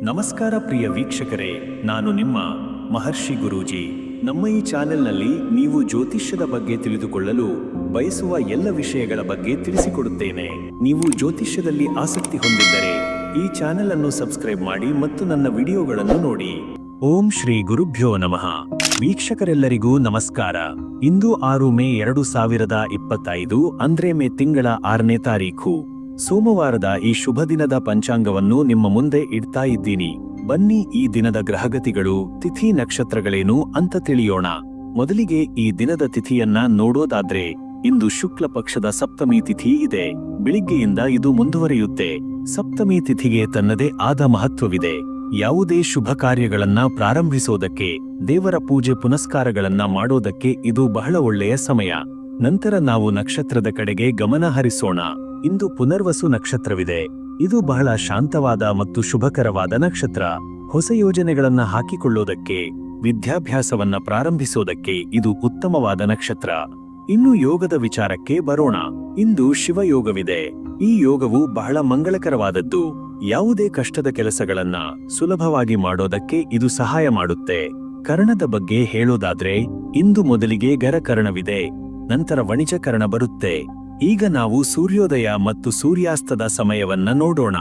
ನಮಸ್ಕಾರ ಪ್ರಿಯ ವೀಕ್ಷಕರೇ, ನಾನು ನಿಮ್ಮ ಮಹರ್ಷಿ ಗುರೂಜಿ. ನಮ್ಮ ಈ ಚಾನೆಲ್ನಲ್ಲಿ ನೀವು ಜ್ಯೋತಿಷ್ಯದ ಬಗ್ಗೆ ತಿಳಿದುಕೊಳ್ಳಲು ಬಯಸುವ ಎಲ್ಲ ವಿಷಯಗಳ ಬಗ್ಗೆ ತಿಳಿಸಿಕೊಡುತ್ತೇನೆ. ನೀವು ಜ್ಯೋತಿಷ್ಯದಲ್ಲಿ ಆಸಕ್ತಿ ಹೊಂದಿದ್ದರೆ ಈ ಚಾನೆಲ್ ಅನ್ನು ಸಬ್ಸ್ಕ್ರೈಬ್ ಮಾಡಿ ಮತ್ತು ನನ್ನ ವಿಡಿಯೋಗಳನ್ನು ನೋಡಿ. ಓಂ ಶ್ರೀ ಗುರುಭ್ಯೋ ನಮಃ. ವೀಕ್ಷಕರೆಲ್ಲರಿಗೂ ನಮಸ್ಕಾರ. ಇಂದು 6 ಮೇ 2025 ಅಂದ್ರೆ ಮೇ ತಿಂಗಳ 6ನೇ ತಾರೀಖು, ಸೋಮವಾರದ ಈ ಶುಭ ದಿನದ ಪಂಚಾಂಗವನ್ನು ನಿಮ್ಮ ಮುಂದೆ ಇಡ್ತಾ ಇದ್ದೀನಿ. ಬನ್ನಿ ಈ ದಿನದ ಗ್ರಹಗತಿಗಳು, ತಿಥಿ, ನಕ್ಷತ್ರಗಳೇನು ಅಂತ ತಿಳಿಯೋಣ. ಮೊದಲಿಗೆ ಈ ದಿನದ ತಿಥಿಯನ್ನ ನೋಡೋದಾದ್ರೆ, ಇಂದು ಶುಕ್ಲ ಪಕ್ಷದ ಸಪ್ತಮಿ ತಿಥಿ ಇದೆ. ಬೆಳಿಗ್ಗೆಯಿಂದ ಇದು ಮುಂದುವರಿಯುತ್ತೆ. ಸಪ್ತಮಿ ತಿಥಿಗೆ ತನ್ನದೇ ಆದ ಮಹತ್ವವಿದೆ. ಯಾವುದೇ ಶುಭ ಕಾರ್ಯಗಳನ್ನ ಪ್ರಾರಂಭಿಸೋದಕ್ಕೆ, ದೇವರ ಪೂಜೆ ಪುನಸ್ಕಾರಗಳನ್ನ ಮಾಡೋದಕ್ಕೆ ಇದು ಬಹಳ ಒಳ್ಳೆಯ ಸಮಯ. ನಂತರ ನಾವು ನಕ್ಷತ್ರದ ಕಡೆಗೆ ಗಮನ ಹರಿಸೋಣ. ಇಂದು ಪುನರ್ವಸು ನಕ್ಷತ್ರವಿದೆ. ಇದು ಬಹಳ ಶಾಂತವಾದ ಮತ್ತು ಶುಭಕರವಾದ ನಕ್ಷತ್ರ. ಹೊಸ ಯೋಜನೆಗಳನ್ನ ಹಾಕಿಕೊಳ್ಳೋದಕ್ಕೆ, ವಿದ್ಯಾಭ್ಯಾಸವನ್ನ ಪ್ರಾರಂಭಿಸೋದಕ್ಕೆ ಇದು ಉತ್ತಮವಾದ ನಕ್ಷತ್ರ. ಇನ್ನು ಯೋಗದ ವಿಚಾರಕ್ಕೆ ಬರೋಣ. ಇಂದು ಶಿವಯೋಗವಿದೆ. ಈ ಯೋಗವು ಬಹಳ ಮಂಗಳಕರವಾದದ್ದು. ಯಾವುದೇ ಕಷ್ಟದ ಕೆಲಸಗಳನ್ನ ಸುಲಭವಾಗಿ ಮಾಡೋದಕ್ಕೆ ಇದು ಸಹಾಯ ಮಾಡುತ್ತೆ. ಕರ್ಣದ ಬಗ್ಗೆ ಹೇಳೋದಾದ್ರೆ, ಇಂದು ಮೊದಲಿಗೆ ಗರಕರ್ಣವಿದೆ, ನಂತರ ವಣಿಜಕರ್ಣ ಬರುತ್ತೆ. ಈಗ ನಾವು ಸೂರ್ಯೋದಯ ಮತ್ತು ಸೂರ್ಯಾಸ್ತದ ಸಮಯವನ್ನ ನೋಡೋಣ.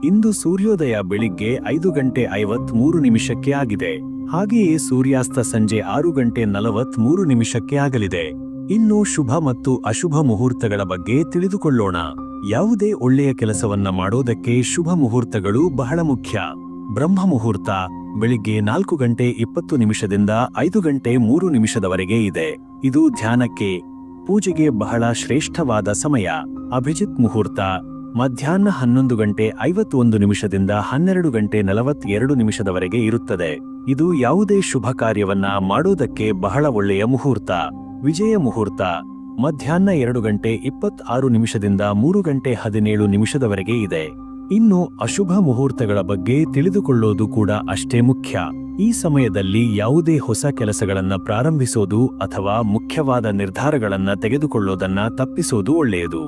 ಇಂದು ಸೂರ್ಯೋದಯ ಬೆಳಿಗ್ಗೆ 5:53 ಆಗಿದೆ. ಹಾಗೆಯೇ ಸೂರ್ಯಾಸ್ತ ಸಂಜೆ 6:43 ಆಗಲಿದೆ. ಇನ್ನು ಶುಭ ಮತ್ತು ಅಶುಭ ಮುಹೂರ್ತಗಳ ಬಗ್ಗೆ ತಿಳಿದುಕೊಳ್ಳೋಣ. ಯಾವುದೇ ಒಳ್ಳೆಯ ಕೆಲಸವನ್ನ ಮಾಡೋದಕ್ಕೆ ಶುಭ ಮುಹೂರ್ತಗಳು ಬಹಳ ಮುಖ್ಯ. ಬ್ರಹ್ಮ ಮುಹೂರ್ತ ಬೆಳಿಗ್ಗೆ 4:20 5:03 ಇದೆ. ಇದು ಧ್ಯಾನಕ್ಕೆ, ಪೂಜೆಗೆ ಬಹಳ ಶ್ರೇಷ್ಠವಾದ ಸಮಯ. ಅಭಿಜಿತ್ ಮುಹೂರ್ತ ಮಧ್ಯಾಹ್ನ 11:51 12:42 ಇರುತ್ತದೆ. ಇದು ಯಾವುದೇ ಶುಭ ಕಾರ್ಯವನ್ನ ಮಾಡೋದಕ್ಕೆ ಬಹಳ ಒಳ್ಳೆಯ ಮುಹೂರ್ತ. ವಿಜಯ ಮುಹೂರ್ತ ಮಧ್ಯಾಹ್ನ 2:26 3:17 ಇದೆ. ಇನ್ನು ಅಶುಭ ಮುಹೂರ್ತಗಳ ಬಗ್ಗೆ ತಿಳಿದುಕೊಳ್ಳೋದು ಕೂಡ ಅಷ್ಟೇ ಮುಖ್ಯ. ಈ ಸಮಯದಲ್ಲಿ ಯಾವುದೇ ಹೊಸ ಕೆಲಸಗಳನ್ನ ಪ್ರಾರಂಭಿಸೋದು ಅಥವಾ ಮುಖ್ಯವಾದ ನಿರ್ಧಾರಗಳನ್ನ ತೆಗೆದುಕೊಳ್ಳೋದನ್ನ ತಪ್ಪಿಸೋದು ಒಳ್ಳೆಯದು.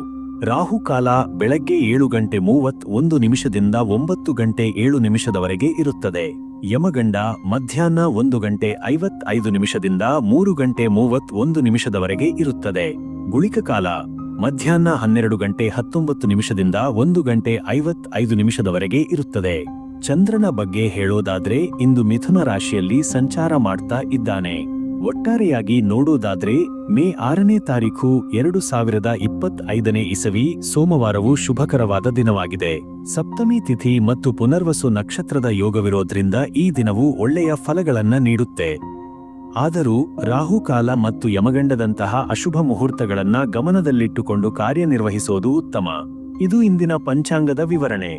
ರಾಹುಕಾಲ ಬೆಳಗ್ಗೆ 7:31 9:07 ಇರುತ್ತದೆ. ಯಮಗಂಡ ಮಧ್ಯಾಹ್ನ 1:55 3:31 ಇರುತ್ತದೆ. ಗುಳಿಕ ಕಾಲ ಮಧ್ಯಾಹ್ನ 12:19 1:55 ಇರುತ್ತದೆ. ಚಂದ್ರನ ಬಗ್ಗೆ ಹೇಳೋದಾದ್ರೆ, ಇಂದು ಮಿಥುನ ರಾಶಿಯಲ್ಲಿ ಸಂಚಾರ ಮಾಡ್ತಾ ಇದ್ದಾನೆ. ಒಟ್ಟಾರೆಯಾಗಿ ನೋಡೋದಾದ್ರೆ, ಮೇ 6ನೇ ತಾರೀಖು 2025 ಸೋಮವಾರವು ಶುಭಕರವಾದ ದಿನವಾಗಿದೆ. ಸಪ್ತಮಿ ತಿಥಿ ಮತ್ತು ಪುನರ್ವಸು ನಕ್ಷತ್ರದ ಯೋಗವಿರೋದ್ರಿಂದ ಈ ದಿನವು ಒಳ್ಳೆಯ ಫಲಗಳನ್ನ ನೀಡುತ್ತೆ. ಆದರೂ ರಾಹುಕಾಲ ಮತ್ತು ಯಮಗಂಡದಂತಹ ಅಶುಭ ಮುಹೂರ್ತಗಳನ್ನ ಗಮನದಲ್ಲಿಟ್ಟುಕೊಂಡು ಕಾರ್ಯನಿರ್ವಹಿಸೋದು ಉತ್ತಮ. ಇದು ಇಂದಿನ ಪಂಚಾಂಗದ ವಿವರಣೆ.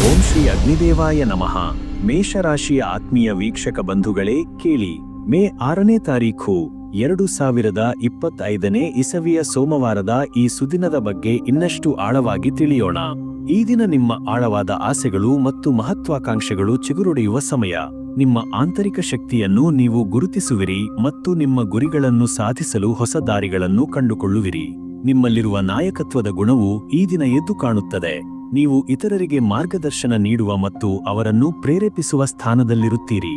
ಓಂ ಶ್ರೀ ಅಗ್ನಿದೇವಾಯ ನಮಃ. ಮೇಷರಾಶಿಯ ಆತ್ಮೀಯ ವೀಕ್ಷಕ ಬಂಧುಗಳೇ, ಕೇಳಿ. ಮೇ 6ನೇ ತಾರೀಖು 2025 ಸೋಮವಾರದ ಈ ಸುದಿನದ ಬಗ್ಗೆ ಇನ್ನಷ್ಟು ಆಳವಾಗಿ ತಿಳಿಯೋಣ. ಈ ದಿನ ನಿಮ್ಮ ಆಳವಾದ ಆಸೆಗಳು ಮತ್ತು ಮಹತ್ವಾಕಾಂಕ್ಷೆಗಳು ಚಿಗುರೊಡೆಯುವ ಸಮಯ. ನಿಮ್ಮ ಆಂತರಿಕ ಶಕ್ತಿಯನ್ನು ನೀವು ಗುರುತಿಸುವಿರಿ ಮತ್ತು ನಿಮ್ಮ ಗುರಿಗಳನ್ನು ಸಾಧಿಸಲು ಹೊಸ ದಾರಿಗಳನ್ನು ಕಂಡುಕೊಳ್ಳುವಿರಿ. ನಿಮ್ಮಲ್ಲಿರುವ ನಾಯಕತ್ವದ ಗುಣವು ಈ ದಿನ ಎದ್ದು ಕಾಣುತ್ತದೆ. ನೀವು ಇತರರಿಗೆ ಮಾರ್ಗದರ್ಶನ ನೀಡುವ ಮತ್ತು ಅವರನ್ನು ಪ್ರೇರೇಪಿಸುವ ಸ್ಥಾನದಲ್ಲಿರುತ್ತೀರಿ.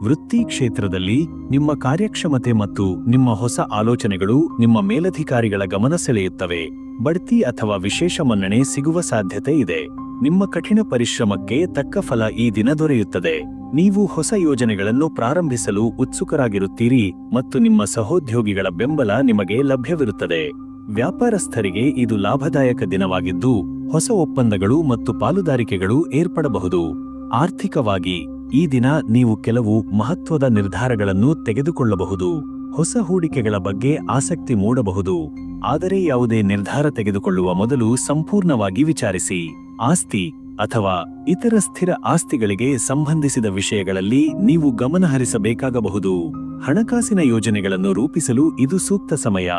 ವೃತ್ತಿ ಕ್ಷೇತ್ರದಲ್ಲಿ ನಿಮ್ಮ ಕಾರ್ಯಕ್ಷಮತೆ ಮತ್ತು ನಿಮ್ಮ ಹೊಸ ಆಲೋಚನೆಗಳು ನಿಮ್ಮ ಮೇಲಧಿಕಾರಿಗಳ ಗಮನ ಸೆಳೆಯುತ್ತವೆ. ಬಡ್ತಿ ಅಥವಾ ವಿಶೇಷ ಮನ್ನಣೆ ಸಿಗುವ ಸಾಧ್ಯತೆ ಇದೆ. ನಿಮ್ಮ ಕಠಿಣ ಪರಿಶ್ರಮಕ್ಕೆ ತಕ್ಕ ಫಲ ಈ ದಿನ ದೊರೆಯುತ್ತದೆ. ನೀವು ಹೊಸ ಯೋಜನೆಗಳನ್ನು ಪ್ರಾರಂಭಿಸಲು ಉತ್ಸುಕರಾಗಿರುತ್ತೀರಿ ಮತ್ತು ನಿಮ್ಮ ಸಹೋದ್ಯೋಗಿಗಳ ಬೆಂಬಲ ನಿಮಗೆ ಲಭ್ಯವಿರುತ್ತದೆ. ವ್ಯಾಪಾರಸ್ಥರಿಗೆ ಇದು ಲಾಭದಾಯಕ ದಿನವಾಗಿದ್ದು, ಹೊಸ ಒಪ್ಪಂದಗಳು ಮತ್ತು ಪಾಲುದಾರಿಕೆಗಳು ಏರ್ಪಡಬಹುದು. ಆರ್ಥಿಕವಾಗಿ ಈ ದಿನ ನೀವು ಕೆಲವು ಮಹತ್ವದ ನಿರ್ಧಾರಗಳನ್ನು ತೆಗೆದುಕೊಳ್ಳಬಹುದು. ಹೊಸ ಹೂಡಿಕೆಗಳ ಬಗ್ಗೆ ಆಸಕ್ತಿ ಮೂಡಬಹುದು. ಆದರೆ ಯಾವುದೇ ನಿರ್ಧಾರ ತೆಗೆದುಕೊಳ್ಳುವ ಮೊದಲು ಸಂಪೂರ್ಣವಾಗಿ ವಿಚಾರಿಸಿ. ಆಸ್ತಿ ಅಥವಾ ಇತರ ಸ್ಥಿರ ಆಸ್ತಿಗಳಿಗೆ ಸಂಬಂಧಿಸಿದ ವಿಷಯಗಳಲ್ಲಿ ನೀವು ಗಮನಹರಿಸಬೇಕಾಗಬಹುದು. ಹಣಕಾಸಿನ ಯೋಜನೆಗಳನ್ನು ರೂಪಿಸಲು ಇದು ಸೂಕ್ತ ಸಮಯ.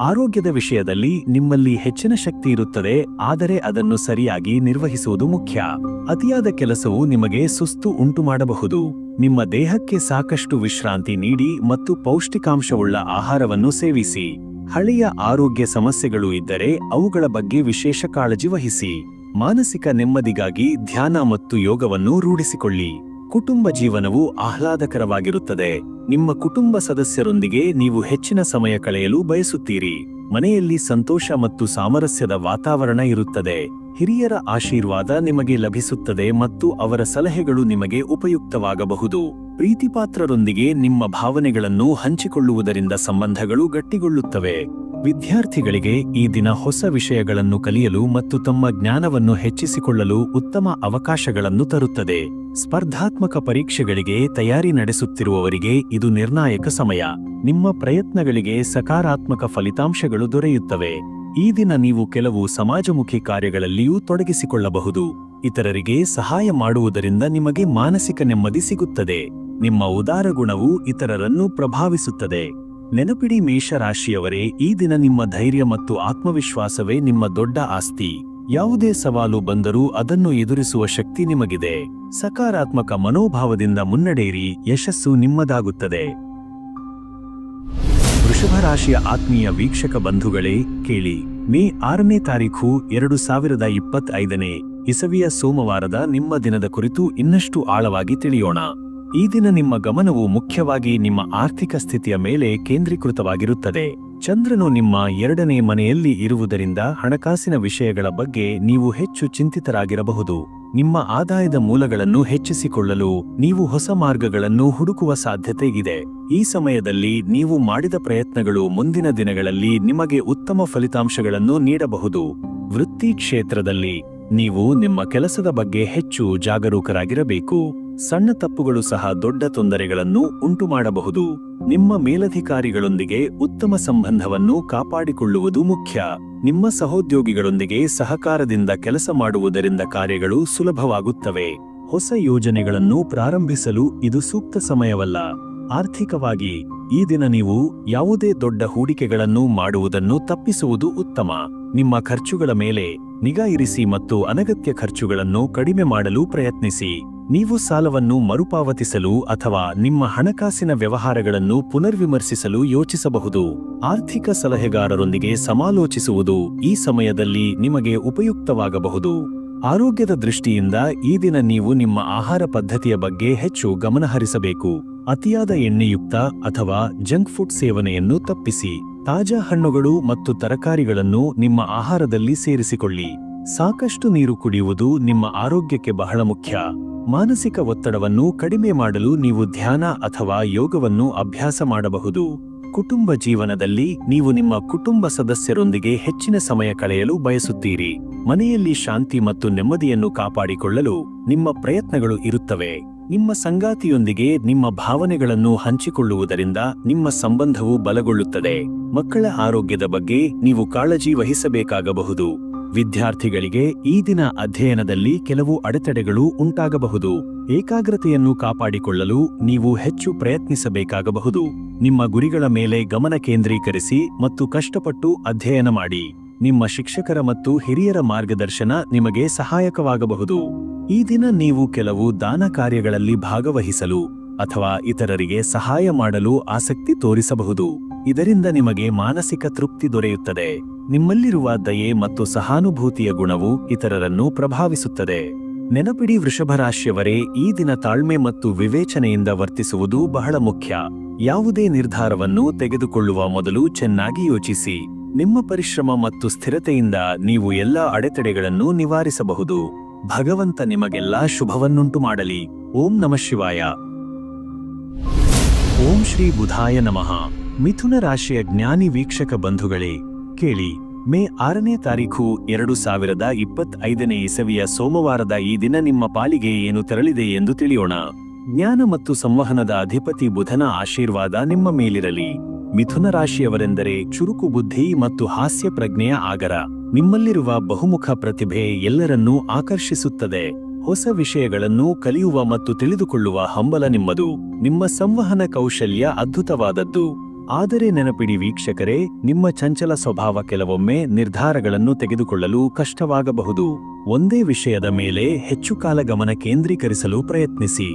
ಆರೋಗ್ಯದ ವಿಷಯದಲ್ಲಿ ನಿಮ್ಮಲ್ಲಿ ಹೆಚ್ಚಿನ ಶಕ್ತಿ ಇರುತ್ತದೆ, ಆದರೆ ಅದನ್ನು ಸರಿಯಾಗಿ ನಿರ್ವಹಿಸುವುದು ಮುಖ್ಯ. ಅತಿಯಾದ ಕೆಲಸವು ನಿಮಗೆ ಸುಸ್ತು ಉಂಟುಮಾಡಬಹುದು. ನಿಮ್ಮ ದೇಹಕ್ಕೆ ಸಾಕಷ್ಟು ವಿಶ್ರಾಂತಿ ನೀಡಿ ಮತ್ತು ಪೌಷ್ಟಿಕಾಂಶವುಳ್ಳ ಆಹಾರವನ್ನು ಸೇವಿಸಿ. ಹಳೆಯ ಆರೋಗ್ಯ ಸಮಸ್ಯೆಗಳು ಇದ್ದರೆ ಅವುಗಳ ಬಗ್ಗೆ ವಿಶೇಷ ಕಾಳಜಿ ವಹಿಸಿ. ಮಾನಸಿಕ ನೆಮ್ಮದಿಗಾಗಿ ಧ್ಯಾನ ಮತ್ತು ಯೋಗವನ್ನು ರೂಢಿಸಿಕೊಳ್ಳಿ. ಕುಟುಂಬ ಜೀವನವು ಆಹ್ಲಾದಕರವಾಗಿರುತ್ತದೆ. ನಿಮ್ಮ ಕುಟುಂಬ ಸದಸ್ಯರೊಂದಿಗೆ ನೀವು ಹೆಚ್ಚಿನ ಸಮಯ ಕಳೆಯಲು ಬಯಸುತ್ತೀರಿ. ಮನೆಯಲ್ಲಿ ಸಂತೋಷ ಮತ್ತು ಸಾಮರಸ್ಯದ ವಾತಾವರಣ ಇರುತ್ತದೆ. ಹಿರಿಯರ ಆಶೀರ್ವಾದ ನಿಮಗೆ ಲಭಿಸುತ್ತದೆ ಮತ್ತು ಅವರ ಸಲಹೆಗಳು ನಿಮಗೆ ಉಪಯುಕ್ತವಾಗಬಹುದು. ಪ್ರೀತಿಪಾತ್ರರೊಂದಿಗೆ ನಿಮ್ಮ ಭಾವನೆಗಳನ್ನು ಹಂಚಿಕೊಳ್ಳುವುದರಿಂದ ಸಂಬಂಧಗಳು ಗಟ್ಟಿಗೊಳ್ಳುತ್ತವೆ. ವಿದ್ಯಾರ್ಥಿಗಳಿಗೆ ಈ ದಿನ ಹೊಸ ವಿಷಯಗಳನ್ನು ಕಲಿಯಲು ಮತ್ತು ತಮ್ಮ ಜ್ಞಾನವನ್ನು ಹೆಚ್ಚಿಸಿಕೊಳ್ಳಲು ಉತ್ತಮ ಅವಕಾಶಗಳನ್ನು ತರುತ್ತದೆ. ಸ್ಪರ್ಧಾತ್ಮಕ ಪರೀಕ್ಷೆಗಳಿಗೆ ತಯಾರಿ ನಡೆಸುತ್ತಿರುವವರಿಗೆ ಇದು ನಿರ್ಣಾಯಕ ಸಮಯ. ನಿಮ್ಮ ಪ್ರಯತ್ನಗಳಿಗೆ ಸಕಾರಾತ್ಮಕ ಫಲಿತಾಂಶಗಳು ದೊರೆಯುತ್ತವೆ. ಈ ದಿನ ನೀವು ಕೆಲವು ಸಮಾಜಮುಖಿ ಕಾರ್ಯಗಳಲ್ಲಿಯೂ ತೊಡಗಿಸಿಕೊಳ್ಳಬಹುದು. ಇತರರಿಗೆ ಸಹಾಯ ಮಾಡುವುದರಿಂದ ನಿಮಗೆ ಮಾನಸಿಕ ನೆಮ್ಮದಿ ಸಿಗುತ್ತದೆ. ನಿಮ್ಮ ಉದಾರ ಗುಣವು ಇತರರನ್ನು ಪ್ರಭಾವಿಸುತ್ತದೆ. ನೆನಪಿಡಿ ಮೇಷರಾಶಿಯವರೇ, ಈ ದಿನ ನಿಮ್ಮ ಧೈರ್ಯ ಮತ್ತು ಆತ್ಮವಿಶ್ವಾಸವೇ ನಿಮ್ಮ ದೊಡ್ಡ ಆಸ್ತಿ. ಯಾವುದೇ ಸವಾಲು ಬಂದರೂ ಅದನ್ನು ಎದುರಿಸುವ ಶಕ್ತಿ ನಿಮಗಿದೆ. ಸಕಾರಾತ್ಮಕ ಮನೋಭಾವದಿಂದ ಮುನ್ನಡೆಯಿರಿ, ಯಶಸ್ಸು ನಿಮ್ಮದಾಗುತ್ತದೆ. ವೃಷಭ ರಾಶಿಯ ಆತ್ಮೀಯ ವೀಕ್ಷಕ ಬಂಧುಗಳೇ, ಕೇಳಿ. ಮೇ 6ನೇ ತಾರೀಖು 2025ನೇ ಇಸವಿಯ ಸೋಮವಾರದ ನಿಮ್ಮ ದಿನದ ಕುರಿತು ಇನ್ನಷ್ಟು ಆಳವಾಗಿ ತಿಳಿಯೋಣ. ಈ ದಿನ ನಿಮ್ಮ ಗಮನವು ಮುಖ್ಯವಾಗಿ ನಿಮ್ಮ ಆರ್ಥಿಕ ಸ್ಥಿತಿಯ ಮೇಲೆ ಕೇಂದ್ರೀಕೃತವಾಗಿರುತ್ತದೆ. ಚಂದ್ರನು ನಿಮ್ಮ 2ನೇ ಮನೆಯಲ್ಲಿ ಇರುವುದರಿಂದ ಹಣಕಾಸಿನ ವಿಷಯಗಳ ಬಗ್ಗೆ ನೀವು ಹೆಚ್ಚು ಚಿಂತಿತರಾಗಿರಬಹುದು. ನಿಮ್ಮ ಆದಾಯದ ಮೂಲಗಳನ್ನು ಹೆಚ್ಚಿಸಿಕೊಳ್ಳಲು ನೀವು ಹೊಸ ಮಾರ್ಗಗಳನ್ನು ಹುಡುಕುವ ಸಾಧ್ಯತೆ ಇದೆ. ಈ ಸಮಯದಲ್ಲಿ ನೀವು ಮಾಡಿದ ಪ್ರಯತ್ನಗಳು ಮುಂದಿನ ದಿನಗಳಲ್ಲಿ ನಿಮಗೆ ಉತ್ತಮ ಫಲಿತಾಂಶಗಳನ್ನು ನೀಡಬಹುದು. ವೃತ್ತಿ ಕ್ಷೇತ್ರದಲ್ಲಿ ನೀವು ನಿಮ್ಮ ಕೆಲಸದ ಬಗ್ಗೆ ಹೆಚ್ಚು ಜಾಗರೂಕರಾಗಿರಬೇಕು. ಸಣ್ಣ ತಪ್ಪುಗಳು ಸಹ ದೊಡ್ಡ ತೊಂದರೆಗಳನ್ನು ಉಂಟುಮಾಡಬಹುದು. ನಿಮ್ಮ ಮೇಲಧಿಕಾರಿಗಳೊಂದಿಗೆ ಉತ್ತಮ ಸಂಬಂಧವನ್ನು ಕಾಪಾಡಿಕೊಳ್ಳುವುದು ಮುಖ್ಯ. ನಿಮ್ಮ ಸಹೋದ್ಯೋಗಿಗಳೊಂದಿಗೆ ಸಹಕಾರದಿಂದ ಕೆಲಸ ಮಾಡುವುದರಿಂದ ಕಾರ್ಯಗಳು ಸುಲಭವಾಗುತ್ತವೆ. ಹೊಸ ಯೋಜನೆಗಳನ್ನು ಪ್ರಾರಂಭಿಸಲು ಇದು ಸೂಕ್ತ ಸಮಯವಲ್ಲ. ಆರ್ಥಿಕವಾಗಿ ಈ ದಿನ ನೀವು ಯಾವುದೇ ದೊಡ್ಡ ಹೂಡಿಕೆಗಳನ್ನು ಮಾಡುವುದನ್ನು ತಪ್ಪಿಸುವುದು ಉತ್ತಮ. ನಿಮ್ಮ ಖರ್ಚುಗಳ ಮೇಲೆ ನಿಗಾ ಇರಿಸಿ ಮತ್ತು ಅನಗತ್ಯ ಖರ್ಚುಗಳನ್ನು ಕಡಿಮೆ ಮಾಡಲು ಪ್ರಯತ್ನಿಸಿ. ನೀವು ಸಾಲವನ್ನು ಮರುಪಾವತಿಸಲು ಅಥವಾ ನಿಮ್ಮ ಹಣಕಾಸಿನ ವ್ಯವಹಾರಗಳನ್ನು ಪುನರ್ವಿಮರ್ಶಿಸಲು ಯೋಚಿಸಬಹುದು. ಆರ್ಥಿಕ ಸಲಹೆಗಾರರೊಂದಿಗೆ ಸಮಾಲೋಚಿಸುವುದು ಈ ಸಮಯದಲ್ಲಿ ನಿಮಗೆ ಉಪಯುಕ್ತವಾಗಬಹುದು. ಆರೋಗ್ಯದ ದೃಷ್ಟಿಯಿಂದ ಈ ದಿನ ನೀವು ನಿಮ್ಮ ಆಹಾರ ಪದ್ಧತಿಯ ಬಗ್ಗೆ ಹೆಚ್ಚು ಗಮನಹರಿಸಬೇಕು. ಅತಿಯಾದ ಎಣ್ಣೆಯುಕ್ತ ಅಥವಾ ಜಂಕ್ ಫುಡ್ ಸೇವನೆಯನ್ನು ತಪ್ಪಿಸಿ. ತಾಜಾ ಹಣ್ಣುಗಳು ಮತ್ತು ತರಕಾರಿಗಳನ್ನು ನಿಮ್ಮ ಆಹಾರದಲ್ಲಿ ಸೇರಿಸಿಕೊಳ್ಳಿ. ಸಾಕಷ್ಟು ನೀರು ಕುಡಿಯುವುದು ನಿಮ್ಮ ಆರೋಗ್ಯಕ್ಕೆ ಬಹಳ ಮುಖ್ಯ. ಮಾನಸಿಕ ಒತ್ತಡವನ್ನು ಕಡಿಮೆ ಮಾಡಲು ನೀವು ಧ್ಯಾನ ಅಥವಾ ಯೋಗವನ್ನು ಅಭ್ಯಾಸ ಮಾಡಬಹುದು. ಕುಟುಂಬ ಜೀವನದಲ್ಲಿ ನೀವು ನಿಮ್ಮ ಕುಟುಂಬ ಸದಸ್ಯರೊಂದಿಗೆ ಹೆಚ್ಚಿನ ಸಮಯ ಕಳೆಯಲು ಬಯಸುತ್ತೀರಿ. ಮನೆಯಲ್ಲಿ ಶಾಂತಿ ಮತ್ತು ನೆಮ್ಮದಿಯನ್ನು ಕಾಪಾಡಿಕೊಳ್ಳಲು ನಿಮ್ಮ ಪ್ರಯತ್ನಗಳು ಇರುತ್ತವೆ. ನಿಮ್ಮ ಸಂಗಾತಿಯೊಂದಿಗೆ ನಿಮ್ಮ ಭಾವನೆಗಳನ್ನು ಹಂಚಿಕೊಳ್ಳುವುದರಿಂದ ನಿಮ್ಮ ಸಂಬಂಧವು ಬಲಗೊಳ್ಳುತ್ತದೆ. ಮಕ್ಕಳ ಆರೋಗ್ಯದ ಬಗ್ಗೆ ನೀವು ಕಾಳಜಿ ವಹಿಸಬೇಕಾಗಬಹುದು. ವಿದ್ಯಾರ್ಥಿಗಳಿಗೆ ಈ ದಿನ ಅಧ್ಯಯನದಲ್ಲಿ ಕೆಲವು ಅಡೆತಡೆಗಳು ಉಂಟಾಗಬಹುದು. ಏಕಾಗ್ರತೆಯನ್ನು ಕಾಪಾಡಿಕೊಳ್ಳಲು ನೀವು ಹೆಚ್ಚು ಪ್ರಯತ್ನಿಸಬೇಕಾಗಬಹುದು. ನಿಮ್ಮ ಗುರಿಗಳ ಮೇಲೆ ಗಮನ ಕೇಂದ್ರೀಕರಿಸಿ ಮತ್ತು ಕಷ್ಟಪಟ್ಟು ಅಧ್ಯಯನ ಮಾಡಿ. ನಿಮ್ಮ ಶಿಕ್ಷಕರ ಮತ್ತು ಹಿರಿಯರ ಮಾರ್ಗದರ್ಶನ ನಿಮಗೆ ಸಹಾಯಕವಾಗಬಹುದು. ಈ ದಿನ ನೀವು ಕೆಲವು ದಾನ ಕಾರ್ಯಗಳಲ್ಲಿ ಭಾಗವಹಿಸಲು ಅಥವಾ ಇತರರಿಗೆ ಸಹಾಯ ಮಾಡಲು ಆಸಕ್ತಿ ತೋರಿಸಬಹುದು. ಇದರಿಂದ ನಿಮಗೆ ಮಾನಸಿಕ ತೃಪ್ತಿ ದೊರೆಯುತ್ತದೆ. ನಿಮ್ಮಲ್ಲಿರುವ ದಯೆ ಮತ್ತು ಸಹಾನುಭೂತಿಯ ಗುಣವು ಇತರರನ್ನು ಪ್ರಭಾವಿಸುತ್ತದೆ. ನೆನಪಿಡಿ ವೃಷಭರಾಶಿಯವರೇ, ಈ ದಿನ ತಾಳ್ಮೆ ಮತ್ತು ವಿವೇಚನೆಯಿಂದ ವರ್ತಿಸುವುದು ಬಹಳ ಮುಖ್ಯ. ಯಾವುದೇ ನಿರ್ಧಾರವನ್ನು ತೆಗೆದುಕೊಳ್ಳುವ ಮೊದಲು ಚೆನ್ನಾಗಿ ಯೋಚಿಸಿ. ನಿಮ್ಮ ಪರಿಶ್ರಮ ಮತ್ತು ಸ್ಥಿರತೆಯಿಂದ ನೀವು ಎಲ್ಲ ಅಡೆತಡೆಗಳನ್ನು ನಿವಾರಿಸಬಹುದು. ಭಗವಂತ ನಿಮಗೆಲ್ಲ ಶುಭವನ್ನುಂಟು ಮಾಡಲಿ. ಓಂ ನಮಃ ಶಿವಾಯ. ಓಂ ಶ್ರೀ ಬುಧಾಯ ನಮಃ. ಮಿಥುನ ರಾಶಿಯ ಜ್ಞಾನಿ ವೀಕ್ಷಕ ಬಂಧುಗಳೇ, ಕೇಳಿ. ಮೇ 6ನೇ ತಾರೀಖು 2025ನೇ ಇಸವಿಯ ಸೋಮವಾರದ ಈ ದಿನ ನಿಮ್ಮ ಪಾಲಿಗೆ ಏನು ತೆರಳಿದೆ ಎಂದು ತಿಳಿಯೋಣ. ಜ್ಞಾನ ಮತ್ತು ಸಂವಹನದ ಅಧಿಪತಿ ಬುಧನ ಆಶೀರ್ವಾದ ನಿಮ್ಮ ಮೇಲಿರಲಿ. ಮಿಥುನ ರಾಶಿಯವರೆಂದರೆ ಚುರುಕು ಬುದ್ಧಿ ಮತ್ತು ಹಾಸ್ಯ ಪ್ರಜ್ಞೆಯ ಆಗರ. ನಿಮ್ಮಲ್ಲಿರುವ ಬಹುಮುಖ ಪ್ರತಿಭೆ ಎಲ್ಲರನ್ನೂ ಆಕರ್ಷಿಸುತ್ತದೆ. ಹೊಸ ವಿಷಯಗಳನ್ನು ಕಲಿಯುವ ಮತ್ತು ತಿಳಿದುಕೊಳ್ಳುವ ಹಂಬಲ ನಿಮ್ಮದು. ನಿಮ್ಮ ಸಂವಹನ ಕೌಶಲ್ಯ ಅದ್ಭುತವಾದದ್ದು. ಆದರೆ ನೆನಪಿಡಿ ವೀಕ್ಷಕರೇ, ನಿಮ್ಮ ಚಂಚಲ ಸ್ವಭಾವ ಕೆಲವೊಮ್ಮೆ ನಿರ್ಧಾರಗಳನ್ನು ತೆಗೆದುಕೊಳ್ಳಲು ಕಷ್ಟವಾಗಬಹುದು. ಒಂದೇ ವಿಷಯದ ಮೇಲೆ ಹೆಚ್ಚು ಕಾಲ ಗಮನ ಕೇಂದ್ರೀಕರಿಸಲು ಪ್ರಯತ್ನಿಸಿ.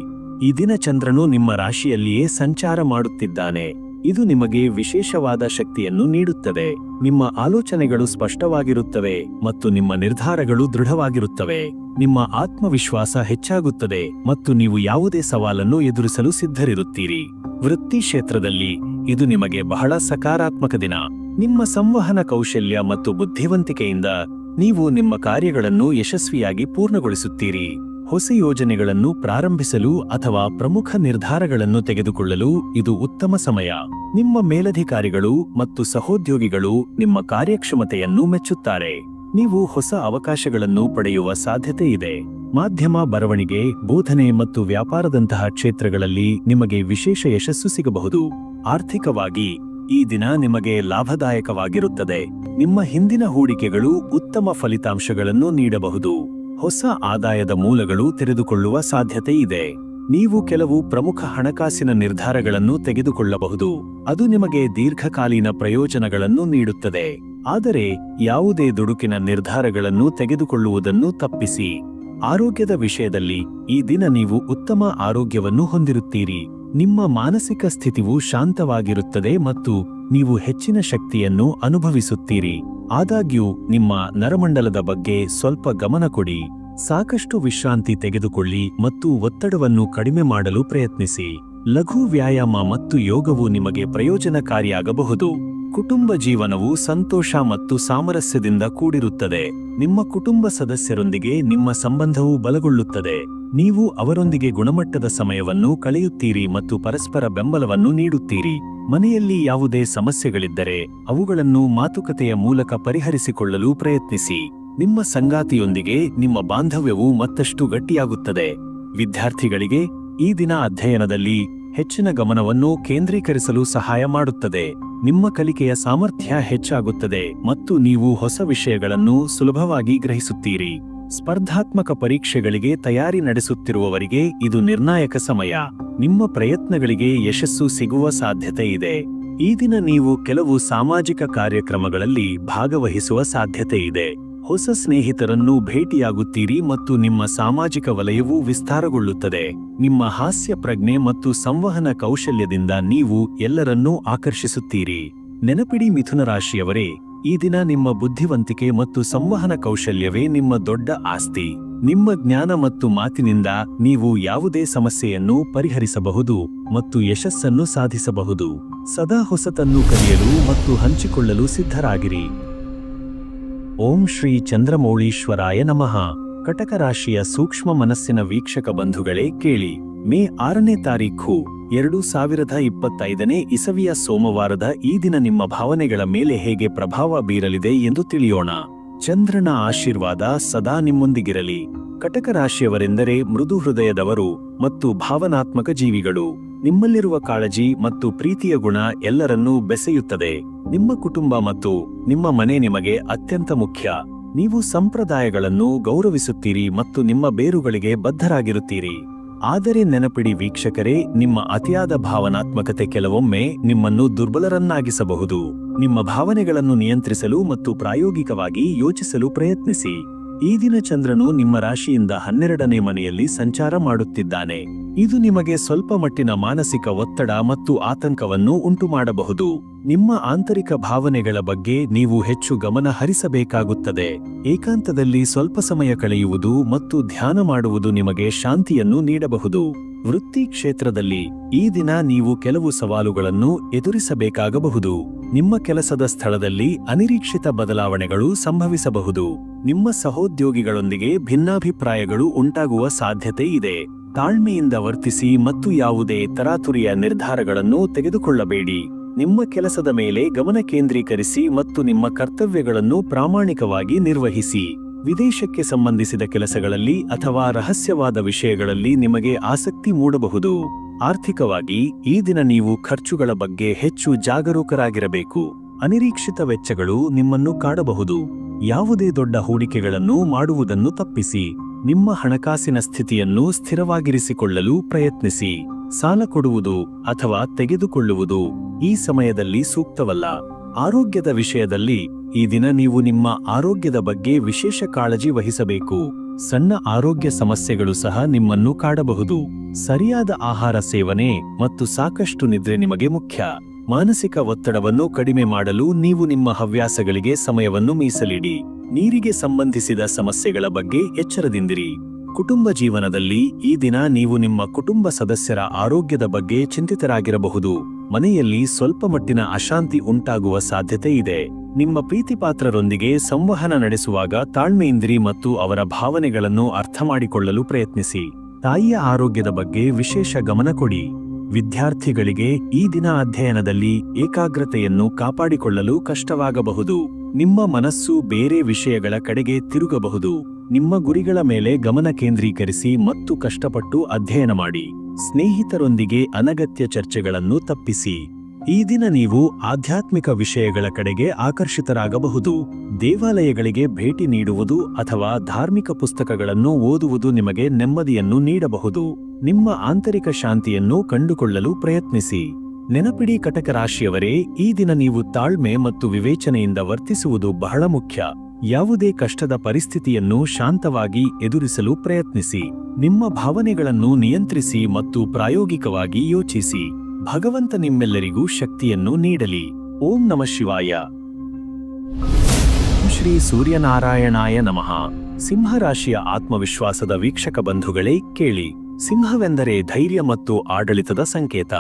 ಈ ದಿನ ಚಂದ್ರನು ನಿಮ್ಮ ರಾಶಿಯಲ್ಲಿಯೇ ಸಂಚಾರ ಮಾಡುತ್ತಿದ್ದಾನೆ. ಇದು ನಿಮಗೆ ವಿಶೇಷವಾದ ಶಕ್ತಿಯನ್ನು ನೀಡುತ್ತದೆ. ನಿಮ್ಮ ಆಲೋಚನೆಗಳು ಸ್ಪಷ್ಟವಾಗಿರುತ್ತವೆ ಮತ್ತು ನಿಮ್ಮ ನಿರ್ಧಾರಗಳು ದೃಢವಾಗಿರುತ್ತವೆ. ನಿಮ್ಮ ಆತ್ಮವಿಶ್ವಾಸ ಹೆಚ್ಚಾಗುತ್ತದೆ ಮತ್ತು ನೀವು ಯಾವುದೇ ಸವಾಲನ್ನು ಎದುರಿಸಲು ಸಿದ್ಧರಿರುತ್ತೀರಿ. ವೃತ್ತಿ ಕ್ಷೇತ್ರದಲ್ಲಿ ಇದು ನಿಮಗೆ ಬಹಳ ಸಕಾರಾತ್ಮಕ ದಿನ. ನಿಮ್ಮ ಸಂವಹನ ಕೌಶಲ್ಯ ಮತ್ತು ಬುದ್ಧಿವಂತಿಕೆಯಿಂದ ನೀವು ನಿಮ್ಮ ಕಾರ್ಯಗಳನ್ನು ಯಶಸ್ವಿಯಾಗಿ ಪೂರ್ಣಗೊಳಿಸುತ್ತೀರಿ. ಹೊಸ ಯೋಜನೆಗಳನ್ನು ಪ್ರಾರಂಭಿಸಲು ಅಥವಾ ಪ್ರಮುಖ ನಿರ್ಧಾರಗಳನ್ನು ತೆಗೆದುಕೊಳ್ಳಲು ಇದು ಉತ್ತಮ ಸಮಯ. ನಿಮ್ಮ ಮೇಲಧಿಕಾರಿಗಳು ಮತ್ತು ಸಹೋದ್ಯೋಗಿಗಳು ನಿಮ್ಮ ಕಾರ್ಯಕ್ಷಮತೆಯನ್ನು ಮೆಚ್ಚುತ್ತಾರೆ. ನೀವು ಹೊಸ ಅವಕಾಶಗಳನ್ನು ಪಡೆಯುವ ಸಾಧ್ಯತೆ ಇದೆ. ಮಾಧ್ಯಮ, ಬರವಣಿಗೆ, ಬೋಧನೆ ಮತ್ತು ವ್ಯಾಪಾರದಂತಹ ಕ್ಷೇತ್ರಗಳಲ್ಲಿ ನಿಮಗೆ ವಿಶೇಷ ಯಶಸ್ಸು ಸಿಗಬಹುದು. ಆರ್ಥಿಕವಾಗಿ ಈ ದಿನ ನಿಮಗೆ ಲಾಭದಾಯಕವಾಗಿರುತ್ತದೆ. ನಿಮ್ಮ ಹಿಂದಿನ ಹೂಡಿಕೆಗಳು ಉತ್ತಮ ಫಲಿತಾಂಶಗಳನ್ನು ನೀಡಬಹುದು. ಹೊಸ ಆದಾಯದ ಮೂಲಗಳು ತೆರೆದುಕೊಳ್ಳುವ ಸಾಧ್ಯತೆ ಇದೆ. ನೀವು ಕೆಲವು ಪ್ರಮುಖ ಹಣಕಾಸಿನ ನಿರ್ಧಾರಗಳನ್ನು ತೆಗೆದುಕೊಳ್ಳಬಹುದು. ಅದು ನಿಮಗೆ ದೀರ್ಘಕಾಲೀನ ಪ್ರಯೋಜನಗಳನ್ನು ನೀಡುತ್ತದೆ. ಆದರೆ ಯಾವುದೇ ದುಡುಕಿನ ನಿರ್ಧಾರಗಳನ್ನು ತೆಗೆದುಕೊಳ್ಳುವುದನ್ನು ತಪ್ಪಿಸಿ. ಆರೋಗ್ಯದ ವಿಷಯದಲ್ಲಿ ಈ ದಿನ ನೀವು ಉತ್ತಮ ಆರೋಗ್ಯವನ್ನು ಹೊಂದಿರುತ್ತೀರಿ. ನಿಮ್ಮ ಮಾನಸಿಕ ಸ್ಥಿತಿಯು ಶಾಂತವಾಗಿರುತ್ತದೆ ಮತ್ತು ನೀವು ಹೆಚ್ಚಿನ ಶಕ್ತಿಯನ್ನು ಅನುಭವಿಸುತ್ತೀರಿ. ಆದಾಗ್ಯೂ ನಿಮ್ಮ ನರಮಂಡಲದ ಬಗ್ಗೆ ಸ್ವಲ್ಪ ಗಮನ ಕೊಡಿ. ಸಾಕಷ್ಟು ವಿಶ್ರಾಂತಿ ತೆಗೆದುಕೊಳ್ಳಿ ಮತ್ತು ಒತ್ತಡವನ್ನು ಕಡಿಮೆ ಮಾಡಲು ಪ್ರಯತ್ನಿಸಿ. ಲಘು ವ್ಯಾಯಾಮ ಮತ್ತು ಯೋಗವು ನಿಮಗೆ ಪ್ರಯೋಜನಕಾರಿಯಾಗಬಹುದು. ಕುಟುಂಬ ಜೀವನವು ಸಂತೋಷ ಮತ್ತು ಸಾಮರಸ್ಯದಿಂದ ಕೂಡಿರುತ್ತದೆ. ನಿಮ್ಮ ಕುಟುಂಬ ಸದಸ್ಯರೊಂದಿಗೆ ನಿಮ್ಮ ಸಂಬಂಧವು ಬಲಗೊಳ್ಳುತ್ತದೆ. ನೀವು ಅವರೊಂದಿಗೆ ಗುಣಮಟ್ಟದ ಸಮಯವನ್ನು ಕಳೆಯುತ್ತೀರಿ ಮತ್ತು ಪರಸ್ಪರ ಬೆಂಬಲವನ್ನು ನೀಡುತ್ತೀರಿ. ಮನೆಯಲ್ಲಿ ಯಾವುದೇ ಸಮಸ್ಯೆಗಳಿದ್ದರೆ ಅವುಗಳನ್ನು ಮಾತುಕತೆಯ ಮೂಲಕ ಪರಿಹರಿಸಿಕೊಳ್ಳಲು ಪ್ರಯತ್ನಿಸಿ. ನಿಮ್ಮ ಸಂಗಾತಿಯೊಂದಿಗೆ ನಿಮ್ಮ ಬಾಂಧವ್ಯವು ಮತ್ತಷ್ಟು ಗಟ್ಟಿಯಾಗುತ್ತದೆ. ವಿದ್ಯಾರ್ಥಿಗಳಿಗೆ ಈ ದಿನ ಅಧ್ಯಯನದಲ್ಲಿ ಹೆಚ್ಚಿನ ಗಮನವನ್ನು ಕೇಂದ್ರೀಕರಿಸಲು ಸಹಾಯ ಮಾಡುತ್ತದೆ. ನಿಮ್ಮ ಕಲಿಕೆಯ ಸಾಮರ್ಥ್ಯ ಹೆಚ್ಚಾಗುತ್ತದೆ ಮತ್ತು ನೀವು ಹೊಸ ವಿಷಯಗಳನ್ನು ಸುಲಭವಾಗಿ ಗ್ರಹಿಸುತ್ತೀರಿ. ಸ್ಪರ್ಧಾತ್ಮಕ ಪರೀಕ್ಷೆಗಳಿಗೆ ತಯಾರಿ ನಡೆಸುತ್ತಿರುವವರಿಗೆ ಇದು ನಿರ್ಣಾಯಕ ಸಮಯ. ನಿಮ್ಮ ಪ್ರಯತ್ನಗಳಿಗೆ ಯಶಸ್ಸು ಸಿಗುವ ಸಾಧ್ಯತೆ ಇದೆ. ಈ ದಿನ ನೀವು ಕೆಲವು ಸಾಮಾಜಿಕ ಕಾರ್ಯಕ್ರಮಗಳಲ್ಲಿ ಭಾಗವಹಿಸುವ ಸಾಧ್ಯತೆ ಇದೆ. ಹೊಸ ಸ್ನೇಹಿತರನ್ನು ಭೇಟಿಯಾಗುತ್ತೀರಿ ಮತ್ತು ನಿಮ್ಮ ಸಾಮಾಜಿಕ ವಲಯವು ವಿಸ್ತಾರಗೊಳ್ಳುತ್ತದೆ. ನಿಮ್ಮ ಹಾಸ್ಯ ಪ್ರಜ್ಞೆ ಮತ್ತು ಸಂವಹನ ಕೌಶಲ್ಯದಿಂದ ನೀವು ಎಲ್ಲರನ್ನೂ ಆಕರ್ಷಿಸುತ್ತೀರಿ. ನೆನಪಿಡಿ ಮಿಥುನ ರಾಶಿಯವರೇ, ಈ ದಿನ ನಿಮ್ಮ ಬುದ್ಧಿವಂತಿಕೆ ಮತ್ತು ಸಂವಹನ ಕೌಶಲ್ಯವೇ ನಿಮ್ಮ ದೊಡ್ಡ ಆಸ್ತಿ. ನಿಮ್ಮ ಜ್ಞಾನ ಮತ್ತು ಮಾತಿನಿಂದ ನೀವು ಯಾವುದೇ ಸಮಸ್ಯೆಯನ್ನು ಪರಿಹರಿಸಬಹುದು ಮತ್ತು ಯಶಸ್ಸನ್ನು ಸಾಧಿಸಬಹುದು. ಸದಾ ಹೊಸತನ್ನು ಕಲಿಯಲು ಮತ್ತು ಹಂಚಿಕೊಳ್ಳಲು ಸಿದ್ಧರಾಗಿರಿ. ಓಂ ಶ್ರೀ ಚಂದ್ರಮೌಳೀಶ್ವರಾಯ ನಮಃ. ಕಟಕ ರಾಶಿಯ ಸೂಕ್ಷ್ಮ ಮನಸ್ಸಿನ ವೀಕ್ಷಕ ಬಂಧುಗಳೇ ಕೇಳಿ. ಮೇ 6ನೇ ತಾರೀಖು 2025ನೇ ಇಸವಿಯ ಸೋಮವಾರದ ಈ ದಿನ ನಿಮ್ಮ ಭಾವನೆಗಳ ಮೇಲೆ ಹೇಗೆ ಪ್ರಭಾವ ಬೀರಲಿದೆ ಎಂದು ತಿಳಿಯೋಣ. ಚಂದ್ರನ ಆಶೀರ್ವಾದ ಸದಾ ನಿಮ್ಮೊಂದಿಗಿರಲಿ. ಕಟಕ ರಾಶಿಯವರೆಂದರೆ ಮೃದು ಹೃದಯದವರು ಮತ್ತು ಭಾವನಾತ್ಮಕ ಜೀವಿಗಳು. ನಿಮ್ಮಲ್ಲಿರುವ ಕಾಳಜಿ ಮತ್ತು ಪ್ರೀತಿಯ ಗುಣ ಎಲ್ಲರನ್ನೂ ಬೆಸೆಯುತ್ತದೆ. ನಿಮ್ಮ ಕುಟುಂಬ ಮತ್ತು ನಿಮ್ಮ ಮನೆ ನಿಮಗೆ ಅತ್ಯಂತ ಮುಖ್ಯ. ನೀವು ಸಂಪ್ರದಾಯಗಳನ್ನು ಗೌರವಿಸುತ್ತೀರಿ ಮತ್ತು ನಿಮ್ಮ ಬೇರುಗಳಿಗೆ ಬದ್ಧರಾಗಿರುತ್ತೀರಿ. ಆದರೆ ನೆನಪಿಡಿ ವೀಕ್ಷಕರೇ, ನಿಮ್ಮ ಅತಿಯಾದ ಭಾವನಾತ್ಮಕತೆ ಕೆಲವೊಮ್ಮೆ ನಿಮ್ಮನ್ನು ದುರ್ಬಲರನ್ನಾಗಿಸಬಹುದು. ನಿಮ್ಮ ಭಾವನೆಗಳನ್ನು ನಿಯಂತ್ರಿಸಲು ಮತ್ತು ಪ್ರಾಯೋಗಿಕವಾಗಿ ಯೋಚಿಸಲು ಪ್ರಯತ್ನಿಸಿ. ಈ ದಿನ ಚಂದ್ರನು ನಿಮ್ಮ ರಾಶಿಯಿಂದ 12ನೇ ಮನೆಯಲ್ಲಿ ಸಂಚಾರ ಮಾಡುತ್ತಿದ್ದಾನೆ. ಇದು ನಿಮಗೆ ಸ್ವಲ್ಪ ಮಟ್ಟಿನ ಮಾನಸಿಕ ಒತ್ತಡ ಮತ್ತು ಆತಂಕವನ್ನು ಉಂಟುಮಾಡಬಹುದು. ನಿಮ್ಮ ಆಂತರಿಕ ಭಾವನೆಗಳ ಬಗ್ಗೆ ನೀವು ಹೆಚ್ಚು ಗಮನ ಹರಿಸಬೇಕಾಗುತ್ತದೆ. ಏಕಾಂತದಲ್ಲಿ ಸ್ವಲ್ಪ ಸಮಯ ಕಳೆಯುವುದು ಮತ್ತು ಧ್ಯಾನ ಮಾಡುವುದು ನಿಮಗೆ ಶಾಂತಿಯನ್ನು ನೀಡಬಹುದು. ವೃತ್ತಿ ಕ್ಷೇತ್ರದಲ್ಲಿ ಈ ದಿನ ನೀವು ಕೆಲವು ಸವಾಲುಗಳನ್ನು ಎದುರಿಸಬೇಕಾಗಬಹುದು. ನಿಮ್ಮ ಕೆಲಸದ ಸ್ಥಳದಲ್ಲಿ ಅನಿರೀಕ್ಷಿತ ಬದಲಾವಣೆಗಳು ಸಂಭವಿಸಬಹುದು. ನಿಮ್ಮ ಸಹೋದ್ಯೋಗಿಗಳೊಂದಿಗೆ ಭಿನ್ನಾಭಿಪ್ರಾಯಗಳು ಉಂಟಾಗುವ ಸಾಧ್ಯತೆ ಇದೆ. ತಾಳ್ಮೆಯಿಂದ ವರ್ತಿಸಿ ಮತ್ತು ಯಾವುದೇ ತರಾತುರಿಯ ನಿರ್ಧಾರಗಳನ್ನು ತೆಗೆದುಕೊಳ್ಳಬೇಡಿ. ನಿಮ್ಮ ಕೆಲಸದ ಮೇಲೆ ಗಮನ ಕೇಂದ್ರೀಕರಿಸಿ ಮತ್ತು ನಿಮ್ಮ ಕರ್ತವ್ಯಗಳನ್ನು ಪ್ರಾಮಾಣಿಕವಾಗಿ ನಿರ್ವಹಿಸಿ. ವಿದೇಶಕ್ಕೆ ಸಂಬಂಧಿಸಿದ ಕೆಲಸಗಳಲ್ಲಿ ಅಥವಾ ರಹಸ್ಯವಾದ ವಿಷಯಗಳಲ್ಲಿ ನಿಮಗೆ ಆಸಕ್ತಿ ಮೂಡಬಹುದು. ಆರ್ಥಿಕವಾಗಿ ಈ ದಿನ ನೀವು ಖರ್ಚುಗಳ ಬಗ್ಗೆ ಹೆಚ್ಚು ಜಾಗರೂಕರಾಗಿರಬೇಕು. ಅನಿರೀಕ್ಷಿತ ವೆಚ್ಚಗಳು ನಿಮ್ಮನ್ನು ಕಾಡಬಹುದು. ಯಾವುದೇ ದೊಡ್ಡ ಹೂಡಿಕೆಗಳನ್ನು ಮಾಡುವುದನ್ನು ತಪ್ಪಿಸಿ. ನಿಮ್ಮ ಹಣಕಾಸಿನ ಸ್ಥಿತಿಯನ್ನು ಸ್ಥಿರವಾಗಿರಿಸಿಕೊಳ್ಳಲು ಪ್ರಯತ್ನಿಸಿ. ಸಾಲ ಕೊಡುವುದು ಅಥವಾ ತೆಗೆದುಕೊಳ್ಳುವುದು ಈ ಸಮಯದಲ್ಲಿ ಸೂಕ್ತವಲ್ಲ. ಆರೋಗ್ಯದ ವಿಷಯದಲ್ಲಿ ಈ ದಿನ ನೀವು ನಿಮ್ಮ ಆರೋಗ್ಯದ ಬಗ್ಗೆ ವಿಶೇಷ ಕಾಳಜಿ ವಹಿಸಬೇಕು. ಸಣ್ಣ ಆರೋಗ್ಯ ಸಮಸ್ಯೆಗಳು ಸಹ ನಿಮ್ಮನ್ನು ಕಾಡಬಹುದು. ಸರಿಯಾದ ಆಹಾರ ಸೇವನೆ ಮತ್ತು ಸಾಕಷ್ಟು ನಿದ್ರೆ ನಿಮಗೆ ಮುಖ್ಯ. ಮಾನಸಿಕ ಒತ್ತಡವನ್ನು ಕಡಿಮೆ ಮಾಡಲು ನೀವು ನಿಮ್ಮ ಹವ್ಯಾಸಗಳಿಗೆ ಸಮಯವನ್ನು ಮೀಸಲಿಡಿ. ನೀರಿಗೆ ಸಂಬಂಧಿಸಿದ ಸಮಸ್ಯೆಗಳ ಬಗ್ಗೆ ಎಚ್ಚರದಿಂದಿರಿ. ಕುಟುಂಬ ಜೀವನದಲ್ಲಿ ಈ ದಿನ ನೀವು ನಿಮ್ಮ ಕುಟುಂಬ ಸದಸ್ಯರ ಆರೋಗ್ಯದ ಬಗ್ಗೆ ಚಿಂತಿತರಾಗಿರಬಹುದು. ಮನೆಯಲ್ಲಿ ಸ್ವಲ್ಪ ಮಟ್ಟಿನ ಅಶಾಂತಿ ಉಂಟಾಗುವ ಸಾಧ್ಯತೆ ಇದೆ. ನಿಮ್ಮ ಪ್ರೀತಿಪಾತ್ರರೊಂದಿಗೆ ಸಂವಹನ ನಡೆಸುವಾಗ ತಾಳ್ಮೆಯಿಂದಿರಿ ಮತ್ತು ಅವರ ಭಾವನೆಗಳನ್ನು ಅರ್ಥಮಾಡಿಕೊಳ್ಳಲು ಪ್ರಯತ್ನಿಸಿ. ತಾಯಿಯ ಆರೋಗ್ಯದ ಬಗ್ಗೆ ವಿಶೇಷ ಗಮನ ಕೊಡಿ. ವಿದ್ಯಾರ್ಥಿಗಳಿಗೆ ಈ ದಿನ ಅಧ್ಯಯನದಲ್ಲಿ ಏಕಾಗ್ರತೆಯನ್ನು ಕಾಪಾಡಿಕೊಳ್ಳಲು ಕಷ್ಟವಾಗಬಹುದು. ನಿಮ್ಮ ಮನಸ್ಸು ಬೇರೆ ವಿಷಯಗಳ ಕಡೆಗೆ ತಿರುಗಬಹುದು. ನಿಮ್ಮ ಗುರಿಗಳ ಮೇಲೆ ಗಮನ ಕೇಂದ್ರೀಕರಿಸಿ ಮತ್ತು ಕಷ್ಟಪಟ್ಟು ಅಧ್ಯಯನ ಮಾಡಿ. ಸ್ನೇಹಿತರೊಂದಿಗೆ ಅನಗತ್ಯ ಚರ್ಚೆಗಳನ್ನು ತಪ್ಪಿಸಿ. ಈ ದಿನ ನೀವು ಆಧ್ಯಾತ್ಮಿಕ ವಿಷಯಗಳ ಕಡೆಗೆ ಆಕರ್ಷಿತರಾಗಬಹುದು. ದೇವಾಲಯಗಳಿಗೆ ಭೇಟಿ ನೀಡುವುದು ಅಥವಾ ಧಾರ್ಮಿಕ ಪುಸ್ತಕಗಳನ್ನು ಓದುವುದು ನಿಮಗೆ ನೆಮ್ಮದಿಯನ್ನು ನೀಡಬಹುದು. ನಿಮ್ಮ ಆಂತರಿಕ ಶಾಂತಿಯನ್ನು ಕಂಡುಕೊಳ್ಳಲು ಪ್ರಯತ್ನಿಸಿ. ನೆನಪಿಡಿ ಕಟಕ ರಾಶಿಯವರೇ, ಈ ದಿನ ನೀವು ತಾಳ್ಮೆ ಮತ್ತು ವಿವೇಚನೆಯಿಂದ ವರ್ತಿಸುವುದು ಬಹಳ ಮುಖ್ಯ. ಯಾವುದೇ ಕಷ್ಟದ ಪರಿಸ್ಥಿತಿಯನ್ನು ಶಾಂತವಾಗಿ ಎದುರಿಸಲು ಪ್ರಯತ್ನಿಸಿ. ನಿಮ್ಮ ಭಾವನೆಗಳನ್ನು ನಿಯಂತ್ರಿಸಿ ಮತ್ತು ಪ್ರಾಯೋಗಿಕವಾಗಿ ಯೋಚಿಸಿ. ಭಗವಂತ ನಿಮ್ಮೆಲ್ಲರಿಗೂ ಶಕ್ತಿಯನ್ನು ನೀಡಲಿ. ಓಂ ನಮಃ ಶಿವಾಯ. ಶ್ರೀ ಸೂರ್ಯನಾರಾಯಣಾಯ ನಮಃ. ಸಿಂಹರಾಶಿಯ ಆತ್ಮವಿಶ್ವಾಸದ ವೀಕ್ಷಕ ಬಂಧುಗಳೇ, ಕೇಳಿ. ಸಿಂಹವೆಂದರೆ ಧೈರ್ಯ ಮತ್ತು ಆಡಳಿತದ ಸಂಕೇತ.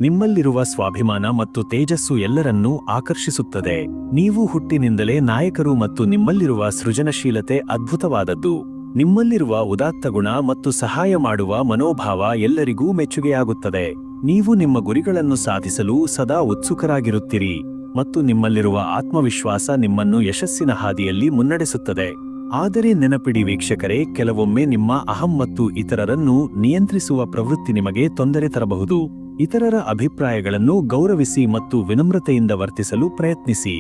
ನಿಮ್ಮಲ್ಲಿರುವ ಸ್ವಾಭಿಮಾನ ಮತ್ತು ತೇಜಸ್ಸು ಎಲ್ಲರನ್ನೂ ಆಕರ್ಷಿಸುತ್ತದೆ. ನೀವು ಹುಟ್ಟಿನಿಂದಲೇ ನಾಯಕರು ಮತ್ತು ನಿಮ್ಮಲ್ಲಿರುವ ಸೃಜನಶೀಲತೆ ಅದ್ಭುತವಾದದ್ದು. ನಿಮ್ಮಲ್ಲಿರುವ ಉದಾತ್ತ ಗುಣ ಮತ್ತು ಸಹಾಯ ಮಾಡುವ ಮನೋಭಾವ ಎಲ್ಲರಿಗೂ ಮೆಚ್ಚುಗೆಯಾಗುತ್ತದೆ. ನೀವು ನಿಮ್ಮ ಗುರಿಗಳನ್ನು ಸಾಧಿಸಲು ಸದಾ ಉತ್ಸುಕರಾಗಿರುತ್ತೀರಿ ಮತ್ತು ನಿಮ್ಮಲ್ಲಿರುವ ಆತ್ಮವಿಶ್ವಾಸ ನಿಮ್ಮನ್ನು ಯಶಸ್ಸಿನ ಹಾದಿಯಲ್ಲಿ ಮುನ್ನಡೆಸುತ್ತದೆ. ಆದರೆ ನೆನಪಿಡಿ ವೀಕ್ಷಕರೇ, ಕೆಲವೊಮ್ಮೆ ನಿಮ್ಮ ಅಹಂ ಮತ್ತು ಇತರರನ್ನು ನಿಯಂತ್ರಿಸುವ ಪ್ರವೃತ್ತಿ ನಿಮಗೆ ತೊಂದರೆ ತರಬಹುದು. ಇತರರ ಅಭಿಪ್ರಾಯಗಳನ್ನು ಗೌರವಿಸಿ ಮತ್ತು ವಿನಮ್ರತೆಯಿಂದ ವರ್ತಿಸಲು ಪ್ರಯತ್ನಿಸಿ.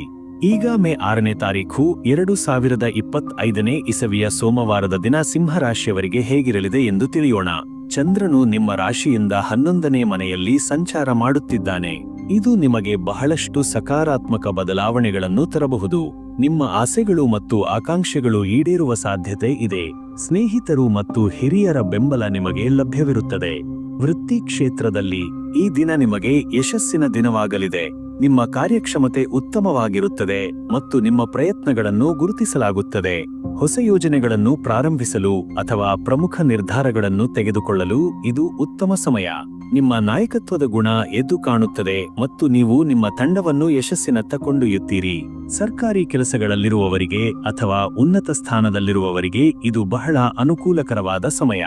ಈಗ ಮೇ 6ನೇ ತಾರೀಖು 2025ನೇ ಇಸವಿಯ ಸೋಮವಾರದ ದಿನ ಸಿಂಹರಾಶಿಯವರಿಗೆ ಹೇಗಿರಲಿದೆ ಎಂದು ತಿಳಿಯೋಣ. ಚಂದ್ರನು ನಿಮ್ಮ ರಾಶಿಯಿಂದ 11ನೇ ಮನೆಯಲ್ಲಿ ಸಂಚಾರ ಮಾಡುತ್ತಿದ್ದಾನೆ. ಇದು ನಿಮಗೆ ಬಹಳಷ್ಟು ಸಕಾರಾತ್ಮಕ ಬದಲಾವಣೆಗಳನ್ನು ತರಬಹುದು. ನಿಮ್ಮ ಆಸೆಗಳು ಮತ್ತು ಆಕಾಂಕ್ಷೆಗಳು ಈಡೇರುವ ಸಾಧ್ಯತೆ ಇದೆ. ಸ್ನೇಹಿತರು ಮತ್ತು ಹಿರಿಯರ ಬೆಂಬಲ ನಿಮಗೆ ಲಭ್ಯವಿರುತ್ತದೆ. ವೃತ್ತಿ ಕ್ಷೇತ್ರದಲ್ಲಿ ಈ ದಿನ ನಿಮಗೆ ಯಶಸ್ಸಿನ ದಿನವಾಗಲಿದೆ. ನಿಮ್ಮ ಕಾರ್ಯಕ್ಷಮತೆ ಉತ್ತಮವಾಗಿರುತ್ತದೆ ಮತ್ತು ನಿಮ್ಮ ಪ್ರಯತ್ನಗಳನ್ನು ಗುರುತಿಸಲಾಗುತ್ತದೆ. ಹೊಸ ಯೋಜನೆಗಳನ್ನು ಪ್ರಾರಂಭಿಸಲು ಅಥವಾ ಪ್ರಮುಖ ನಿರ್ಧಾರಗಳನ್ನು ತೆಗೆದುಕೊಳ್ಳಲು ಇದು ಉತ್ತಮ ಸಮಯ. ನಿಮ್ಮ ನಾಯಕತ್ವದ ಗುಣ ಎದ್ದು ಕಾಣುತ್ತದೆ ಮತ್ತು ನೀವು ನಿಮ್ಮ ತಂಡವನ್ನು ಯಶಸ್ಸಿನತ್ತ ಕೊಂಡೊಯ್ಯುತ್ತೀರಿ. ಸರ್ಕಾರಿ ಕೆಲಸಗಳಲ್ಲಿರುವವರಿಗೆ ಅಥವಾ ಉನ್ನತ ಸ್ಥಾನದಲ್ಲಿರುವವರಿಗೆ ಇದು ಬಹಳ ಅನುಕೂಲಕರವಾದ ಸಮಯ.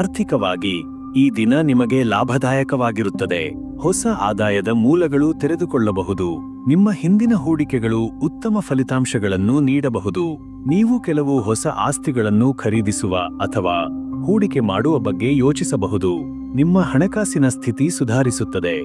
ಆರ್ಥಿಕವಾಗಿ ಈ ದಿನ ನಿಮಗೆ ಲಾಭದಾಯಕವಾಗಿರುತ್ತದೆ. ಹೊಸ ಆದಾಯದ ಮೂಲಗಳು ತೆರೆದುಕೊಳ್ಳಬಹುದು. ನಿಮ್ಮ ಹಿಂದಿನ ಹೂಡಿಕೆಗಳು ಉತ್ತಮ ಫಲಿತಾಂಶಗಳನ್ನು ನೀಡಬಹುದು. ನೀವು ಕೆಲವು ಹೊಸ ಆಸ್ತಿಗಳನ್ನು ಖರೀದಿಸುವ ಅಥವಾ ಹೂಡಿಕೆ ಮಾಡುವ ಬಗ್ಗೆ ಯೋಚಿಸಬಹುದು. ನಿಮ್ಮ ಹಣಕಾಸಿನ ಸ್ಥಿತಿ ಸುಧಾರಿಸುತ್ತದೆ.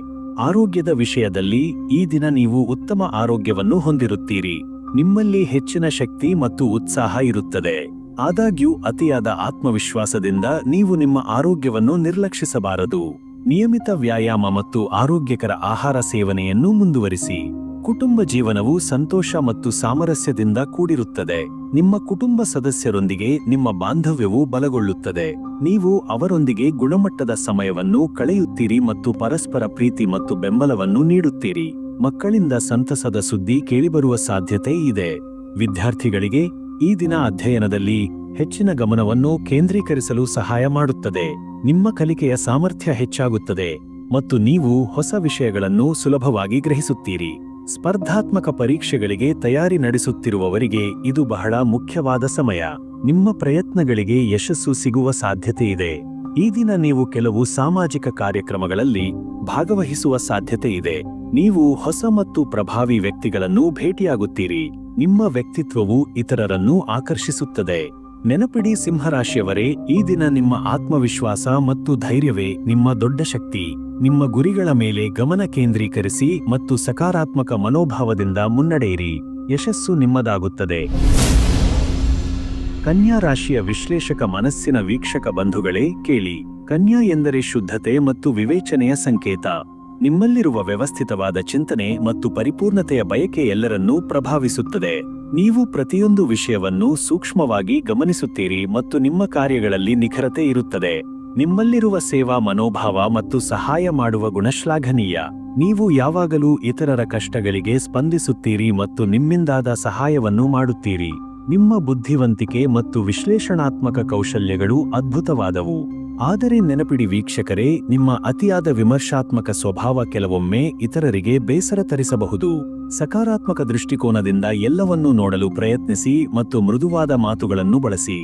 ಆರೋಗ್ಯದ ವಿಷಯದಲ್ಲಿ ಈ ದಿನ ನೀವು ಉತ್ತಮ ಆರೋಗ್ಯವನ್ನು ಹೊಂದಿರುತ್ತೀರಿ. ನಿಮ್ಮಲ್ಲಿ ಹೆಚ್ಚಿನ ಶಕ್ತಿ ಮತ್ತು ಉತ್ಸಾಹ ಇರುತ್ತದೆ. ಆದಾಗ್ಯೂ ಅತಿಯಾದ ಆತ್ಮವಿಶ್ವಾಸದಿಂದ ನೀವು ನಿಮ್ಮ ಆರೋಗ್ಯವನ್ನು ನಿರ್ಲಕ್ಷಿಸಬಾರದು. ನಿಯಮಿತ ವ್ಯಾಯಾಮ ಮತ್ತು ಆರೋಗ್ಯಕರ ಆಹಾರ ಸೇವನೆಯನ್ನು ಮುಂದುವರಿಸಿ. ಕುಟುಂಬ ಜೀವನವು ಸಂತೋಷ ಮತ್ತು ಸಾಮರಸ್ಯದಿಂದ ಕೂಡಿರುತ್ತದೆ. ನಿಮ್ಮ ಕುಟುಂಬ ಸದಸ್ಯರೊಂದಿಗೆ ನಿಮ್ಮ ಬಾಂಧವ್ಯವು ಬಲಗೊಳ್ಳುತ್ತದೆ. ನೀವು ಅವರೊಂದಿಗೆ ಗುಣಮಟ್ಟದ ಸಮಯವನ್ನು ಕಳೆಯುತ್ತೀರಿ ಮತ್ತು ಪರಸ್ಪರ ಪ್ರೀತಿ ಮತ್ತು ಬೆಂಬಲವನ್ನು ನೀಡುತ್ತೀರಿ. ಮಕ್ಕಳಿಂದ ಸಂತಸದ ಸುದ್ದಿ ಕೇಳಿಬರುವ ಸಾಧ್ಯತೆ ಇದೆ. ವಿದ್ಯಾರ್ಥಿಗಳಿಗೆ ಈ ದಿನ ಅಧ್ಯಯನದಲ್ಲಿ ಹೆಚ್ಚಿನ ಗಮನವನ್ನು ಕೇಂದ್ರೀಕರಿಸಲು ಸಹಾಯ ಮಾಡುತ್ತದೆ. ನಿಮ್ಮ ಕಲಿಕೆಯ ಸಾಮರ್ಥ್ಯ ಹೆಚ್ಚಾಗುತ್ತದೆ ಮತ್ತು ನೀವು ಹೊಸ ವಿಷಯಗಳನ್ನು ಸುಲಭವಾಗಿ ಗ್ರಹಿಸುತ್ತೀರಿ. ಸ್ಪರ್ಧಾತ್ಮಕ ಪರೀಕ್ಷೆಗಳಿಗೆ ತಯಾರಿ ನಡೆಸುತ್ತಿರುವವರಿಗೆ ಇದು ಬಹಳ ಮುಖ್ಯವಾದ ಸಮಯ. ನಿಮ್ಮ ಪ್ರಯತ್ನಗಳಿಗೆ ಯಶಸ್ಸು ಸಿಗುವ ಸಾಧ್ಯತೆ ಇದೆ. ಈ ದಿನ ನೀವು ಕೆಲವು ಸಾಮಾಜಿಕ ಕಾರ್ಯಕ್ರಮಗಳಲ್ಲಿ ಭಾಗವಹಿಸುವ ಸಾಧ್ಯತೆ ಇದೆ. ನೀವು ಹೊಸ ಮತ್ತು ಪ್ರಭಾವಿ ವ್ಯಕ್ತಿಗಳನ್ನು ಭೇಟಿಯಾಗುತ್ತೀರಿ. ನಿಮ್ಮ ವ್ಯಕ್ತಿತ್ವವು ಇತರರನ್ನು ಆಕರ್ಷಿಸುತ್ತದೆ. ನೆನಪಿಡಿ ಸಿಂಹರಾಶಿಯವರೇ, ಈ ದಿನ ನಿಮ್ಮ ಆತ್ಮವಿಶ್ವಾಸ ಮತ್ತು ಧೈರ್ಯವೇ ನಿಮ್ಮ ದೊಡ್ಡ ಶಕ್ತಿ. ನಿಮ್ಮ ಗುರಿಗಳ ಮೇಲೆ ಗಮನ ಕೇಂದ್ರೀಕರಿಸಿ ಮತ್ತು ಸಕಾರಾತ್ಮಕ ಮನೋಭಾವದಿಂದ ಮುನ್ನಡೆಯಿರಿ. ಯಶಸ್ಸು ನಿಮ್ಮದಾಗುತ್ತದೆ. ಕನ್ಯಾ ರಾಶಿಯ ವಿಶ್ಲೇಷಕ ಮನಸ್ಸಿನ ವೀಕ್ಷಕ ಬಂಧುಗಳೇ, ಕೇಳಿ. ಕನ್ಯಾ ಎಂದರೆ ಶುದ್ಧತೆ ಮತ್ತು ವಿವೇಚನೆಯ ಸಂಕೇತ. ನಿಮ್ಮಲ್ಲಿರುವ ವ್ಯವಸ್ಥಿತವಾದ ಚಿಂತನೆ ಮತ್ತು ಪರಿಪೂರ್ಣತೆಯ ಬಯಕೆ ಎಲ್ಲರನ್ನೂ ಪ್ರಭಾವಿಸುತ್ತದೆ. ನೀವು ಪ್ರತಿಯೊಂದು ವಿಷಯವನ್ನು ಸೂಕ್ಷ್ಮವಾಗಿ ಗಮನಿಸುತ್ತೀರಿ ಮತ್ತು ನಿಮ್ಮ ಕಾರ್ಯಗಳಲ್ಲಿ ನಿಖರತೆ ಇರುತ್ತದೆ. ನಿಮ್ಮಲ್ಲಿರುವ ಸೇವಾ ಮನೋಭಾವ ಮತ್ತು ಸಹಾಯ ಮಾಡುವ ಗುಣ ಶ್ಲಾಘನೀಯ. ನೀವು ಯಾವಾಗಲೂ ಇತರರ ಕಷ್ಟಗಳಿಗೆ ಸ್ಪಂದಿಸುತ್ತೀರಿ ಮತ್ತು ನಿಮ್ಮಿಂದಾದ ಸಹಾಯವನ್ನು ಮಾಡುತ್ತೀರಿ. ನಿಮ್ಮ ಬುದ್ಧಿವಂತಿಕೆ ಮತ್ತು ವಿಶ್ಲೇಷಣಾತ್ಮಕ ಕೌಶಲ್ಯಗಳು ಅದ್ಭುತವಾದವು. ಆದರೆ ನೆನಪಿಡಿ ವೀಕ್ಷಕರೇ, ನಿಮ್ಮ ಅತಿಯಾದ ವಿಮರ್ಶಾತ್ಮಕ ಸ್ವಭಾವ ಕೆಲವೊಮ್ಮೆ ಇತರರಿಗೆ ಬೇಸರ ತರಿಸಬಹುದು. ಸಕಾರಾತ್ಮಕ ದೃಷ್ಟಿಕೋನದಿಂದ ಎಲ್ಲವನ್ನೂ ನೋಡಲು ಪ್ರಯತ್ನಿಸಿ ಮತ್ತು ಮೃದುವಾದ ಮಾತುಗಳನ್ನು ಬಳಸಿ.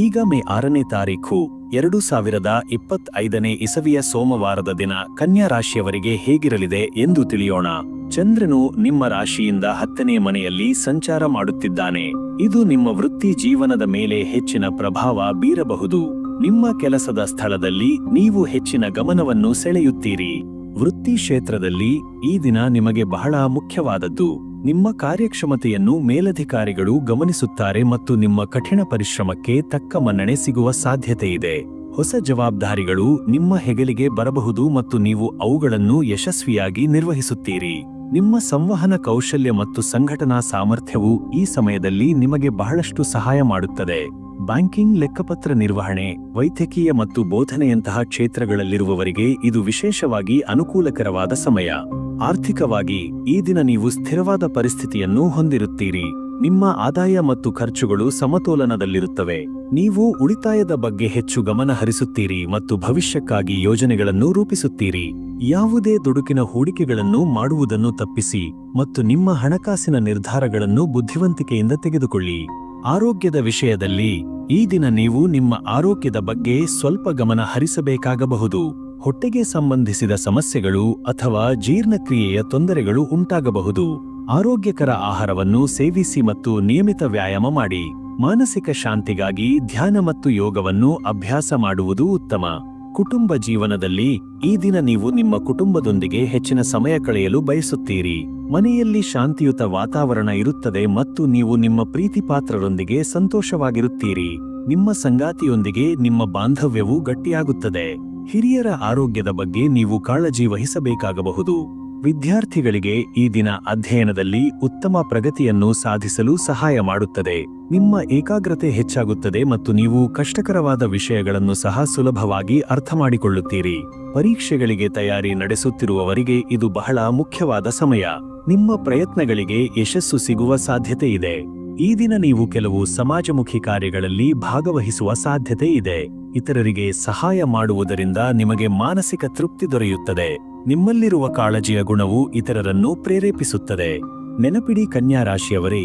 ಈಗ ಮೇ 6ನೇ ತಾರೀಖು 2025ನೇ ಇಸವಿಯ ಸೋಮವಾರದ ದಿನ ಕನ್ಯಾ ರಾಶಿಯವರಿಗೆ ಹೇಗಿರಲಿದೆ ಎಂದು ತಿಳಿಯೋಣ. ಚಂದ್ರನು ನಿಮ್ಮ ರಾಶಿಯಿಂದ 10ನೇ ಮನೆಯಲ್ಲಿ ಸಂಚಾರ ಮಾಡುತ್ತಿದ್ದಾನೆ. ಇದು ನಿಮ್ಮ ವೃತ್ತಿ ಜೀವನದ ಮೇಲೆ ಹೆಚ್ಚಿನ ಪ್ರಭಾವ ಬೀರಬಹುದು. ನಿಮ್ಮ ಕೆಲಸದ ಸ್ಥಳದಲ್ಲಿ ನೀವು ಹೆಚ್ಚಿನ ಗಮನವನ್ನು ಸೆಳೆಯುತ್ತೀರಿ. ವೃತ್ತಿ ಕ್ಷೇತ್ರದಲ್ಲಿ ಈ ದಿನ ನಿಮಗೆ ಬಹಳ ಮುಖ್ಯವಾದದ್ದು. ನಿಮ್ಮ ಕಾರ್ಯಕ್ಷಮತೆಯನ್ನು ಮೇಲಧಿಕಾರಿಗಳು ಗಮನಿಸುತ್ತಾರೆ ಮತ್ತು ನಿಮ್ಮ ಕಠಿಣ ಪರಿಶ್ರಮಕ್ಕೆ ತಕ್ಕ ಮನ್ನಣೆ ಸಿಗುವ ಸಾಧ್ಯತೆಯಿದೆ. ಹೊಸ ಜವಾಬ್ದಾರಿಗಳು ನಿಮ್ಮ ಹೆಗಲಿಗೆ ಬರಬಹುದು ಮತ್ತು ನೀವು ಅವುಗಳನ್ನು ಯಶಸ್ವಿಯಾಗಿ ನಿರ್ವಹಿಸುತ್ತೀರಿ. ನಿಮ್ಮ ಸಂವಹನ ಕೌಶಲ್ಯ ಮತ್ತು ಸಂಘಟನಾ ಸಾಮರ್ಥ್ಯವು ಈ ಸಮಯದಲ್ಲಿ ನಿಮಗೆ ಬಹಳಷ್ಟು ಸಹಾಯ ಮಾಡುತ್ತದೆ. ಬ್ಯಾಂಕಿಂಗ್, ಲೆಕ್ಕಪತ್ರ ನಿರ್ವಹಣೆ, ವೈದ್ಯಕೀಯ ಮತ್ತು ಬೋಧನೆಯಂತಹ ಕ್ಷೇತ್ರಗಳಲ್ಲಿರುವವರಿಗೆ ಇದು ವಿಶೇಷವಾಗಿ ಅನುಕೂಲಕರವಾದ ಸಮಯ. ಆರ್ಥಿಕವಾಗಿ ಈ ದಿನ ನೀವು ಸ್ಥಿರವಾದ ಪರಿಸ್ಥಿತಿಯನ್ನು ಹೊಂದಿರುತ್ತೀರಿ. ನಿಮ್ಮ ಆದಾಯ ಮತ್ತು ಖರ್ಚುಗಳು ಸಮತೋಲನದಲ್ಲಿರುತ್ತವೆ. ನೀವು ಉಳಿತಾಯದ ಬಗ್ಗೆ ಹೆಚ್ಚು ಗಮನ ಹರಿಸುತ್ತೀರಿ ಮತ್ತು ಭವಿಷ್ಯಕ್ಕಾಗಿ ಯೋಜನೆಗಳನ್ನು ರೂಪಿಸುತ್ತೀರಿ. ಯಾವುದೇ ದುಡುಕಿನ ಹೂಡಿಕೆಗಳನ್ನು ಮಾಡುವುದನ್ನು ತಪ್ಪಿಸಿ ಮತ್ತು ನಿಮ್ಮ ಹಣಕಾಸಿನ ನಿರ್ಧಾರಗಳನ್ನು ಬುದ್ಧಿವಂತಿಕೆಯಿಂದ ತೆಗೆದುಕೊಳ್ಳಿ. ಆರೋಗ್ಯದ ವಿಷಯದಲ್ಲಿ ಈ ದಿನ ನೀವು ನಿಮ್ಮ ಆರೋಗ್ಯದ ಬಗ್ಗೆ ಸ್ವಲ್ಪ ಗಮನ ಹರಿಸಬೇಕಾಗಬಹುದು. ಹೊಟ್ಟೆಗೆ ಸಂಬಂಧಿಸಿದ ಸಮಸ್ಯೆಗಳು ಅಥವಾ ಜೀರ್ಣಕ್ರಿಯೆಯ ತೊಂದರೆಗಳು ಉಂಟಾಗಬಹುದು. ಆರೋಗ್ಯಕರ ಆಹಾರವನ್ನು ಸೇವಿಸಿ ಮತ್ತು ನಿಯಮಿತ ವ್ಯಾಯಾಮ ಮಾಡಿ. ಮಾನಸಿಕ ಶಾಂತಿಗಾಗಿ ಧ್ಯಾನ ಮತ್ತು ಯೋಗವನ್ನು ಅಭ್ಯಾಸ ಮಾಡುವುದು ಉತ್ತಮ. ಕುಟುಂಬ ಜೀವನದಲ್ಲಿ ಈ ದಿನ ನೀವು ನಿಮ್ಮ ಕುಟುಂಬದೊಂದಿಗೆ ಹೆಚ್ಚಿನ ಸಮಯ ಕಳೆಯಲು ಬಯಸುತ್ತೀರಿ. ಮನೆಯಲ್ಲಿ ಶಾಂತಿಯುತ ವಾತಾವರಣ ಇರುತ್ತದೆ ಮತ್ತು ನೀವು ನಿಮ್ಮ ಪ್ರೀತಿಪಾತ್ರರೊಂದಿಗೆ ಸಂತೋಷವಾಗಿರುತ್ತೀರಿ. ನಿಮ್ಮ ಸಂಗಾತಿಯೊಂದಿಗೆ ನಿಮ್ಮ ಬಾಂಧವ್ಯವು ಗಟ್ಟಿಯಾಗುತ್ತದೆ. ಹಿರಿಯರ ಆರೋಗ್ಯದ ಬಗ್ಗೆ ನೀವು ಕಾಳಜಿ ವಹಿಸಬೇಕಾಗಬಹುದು. ವಿದ್ಯಾರ್ಥಿಗಳಿಗೆ ಈ ದಿನ ಅಧ್ಯಯನದಲ್ಲಿ ಉತ್ತಮ ಪ್ರಗತಿಯನ್ನು ಸಾಧಿಸಲು ಸಹಾಯ ಮಾಡುತ್ತದೆ. ನಿಮ್ಮ ಏಕಾಗ್ರತೆ ಹೆಚ್ಚಾಗುತ್ತದೆ ಮತ್ತು ನೀವು ಕಷ್ಟಕರವಾದ ವಿಷಯಗಳನ್ನು ಸಹ ಸುಲಭವಾಗಿ ಅರ್ಥಮಾಡಿಕೊಳ್ಳುತ್ತೀರಿ. ಪರೀಕ್ಷೆಗಳಿಗೆ ತಯಾರಿ ನಡೆಸುತ್ತಿರುವವರಿಗೆ ಇದು ಬಹಳ ಮುಖ್ಯವಾದ ಸಮಯ. ನಿಮ್ಮ ಪ್ರಯತ್ನಗಳಿಗೆ ಯಶಸ್ಸು ಸಿಗುವ ಸಾಧ್ಯತೆ ಇದೆ. ಈ ದಿನ ನೀವು ಕೆಲವು ಸಮಾಜಮುಖಿ ಕಾರ್ಯಗಳಲ್ಲಿ ಭಾಗವಹಿಸುವ ಸಾಧ್ಯತೆ ಇದೆ. ಇತರರಿಗೆ ಸಹಾಯ ಮಾಡುವುದರಿಂದ ನಿಮಗೆ ಮಾನಸಿಕ ತೃಪ್ತಿ ದೊರೆಯುತ್ತದೆ. ನಿಮ್ಮಲ್ಲಿರುವ ಕಾಳಜಿಯ ಗುಣವು ಇತರರನ್ನು ಪ್ರೇರೇಪಿಸುತ್ತದೆ. ನೆನಪಿಡಿ ಕನ್ಯಾ ರಾಶಿಯವರೇ,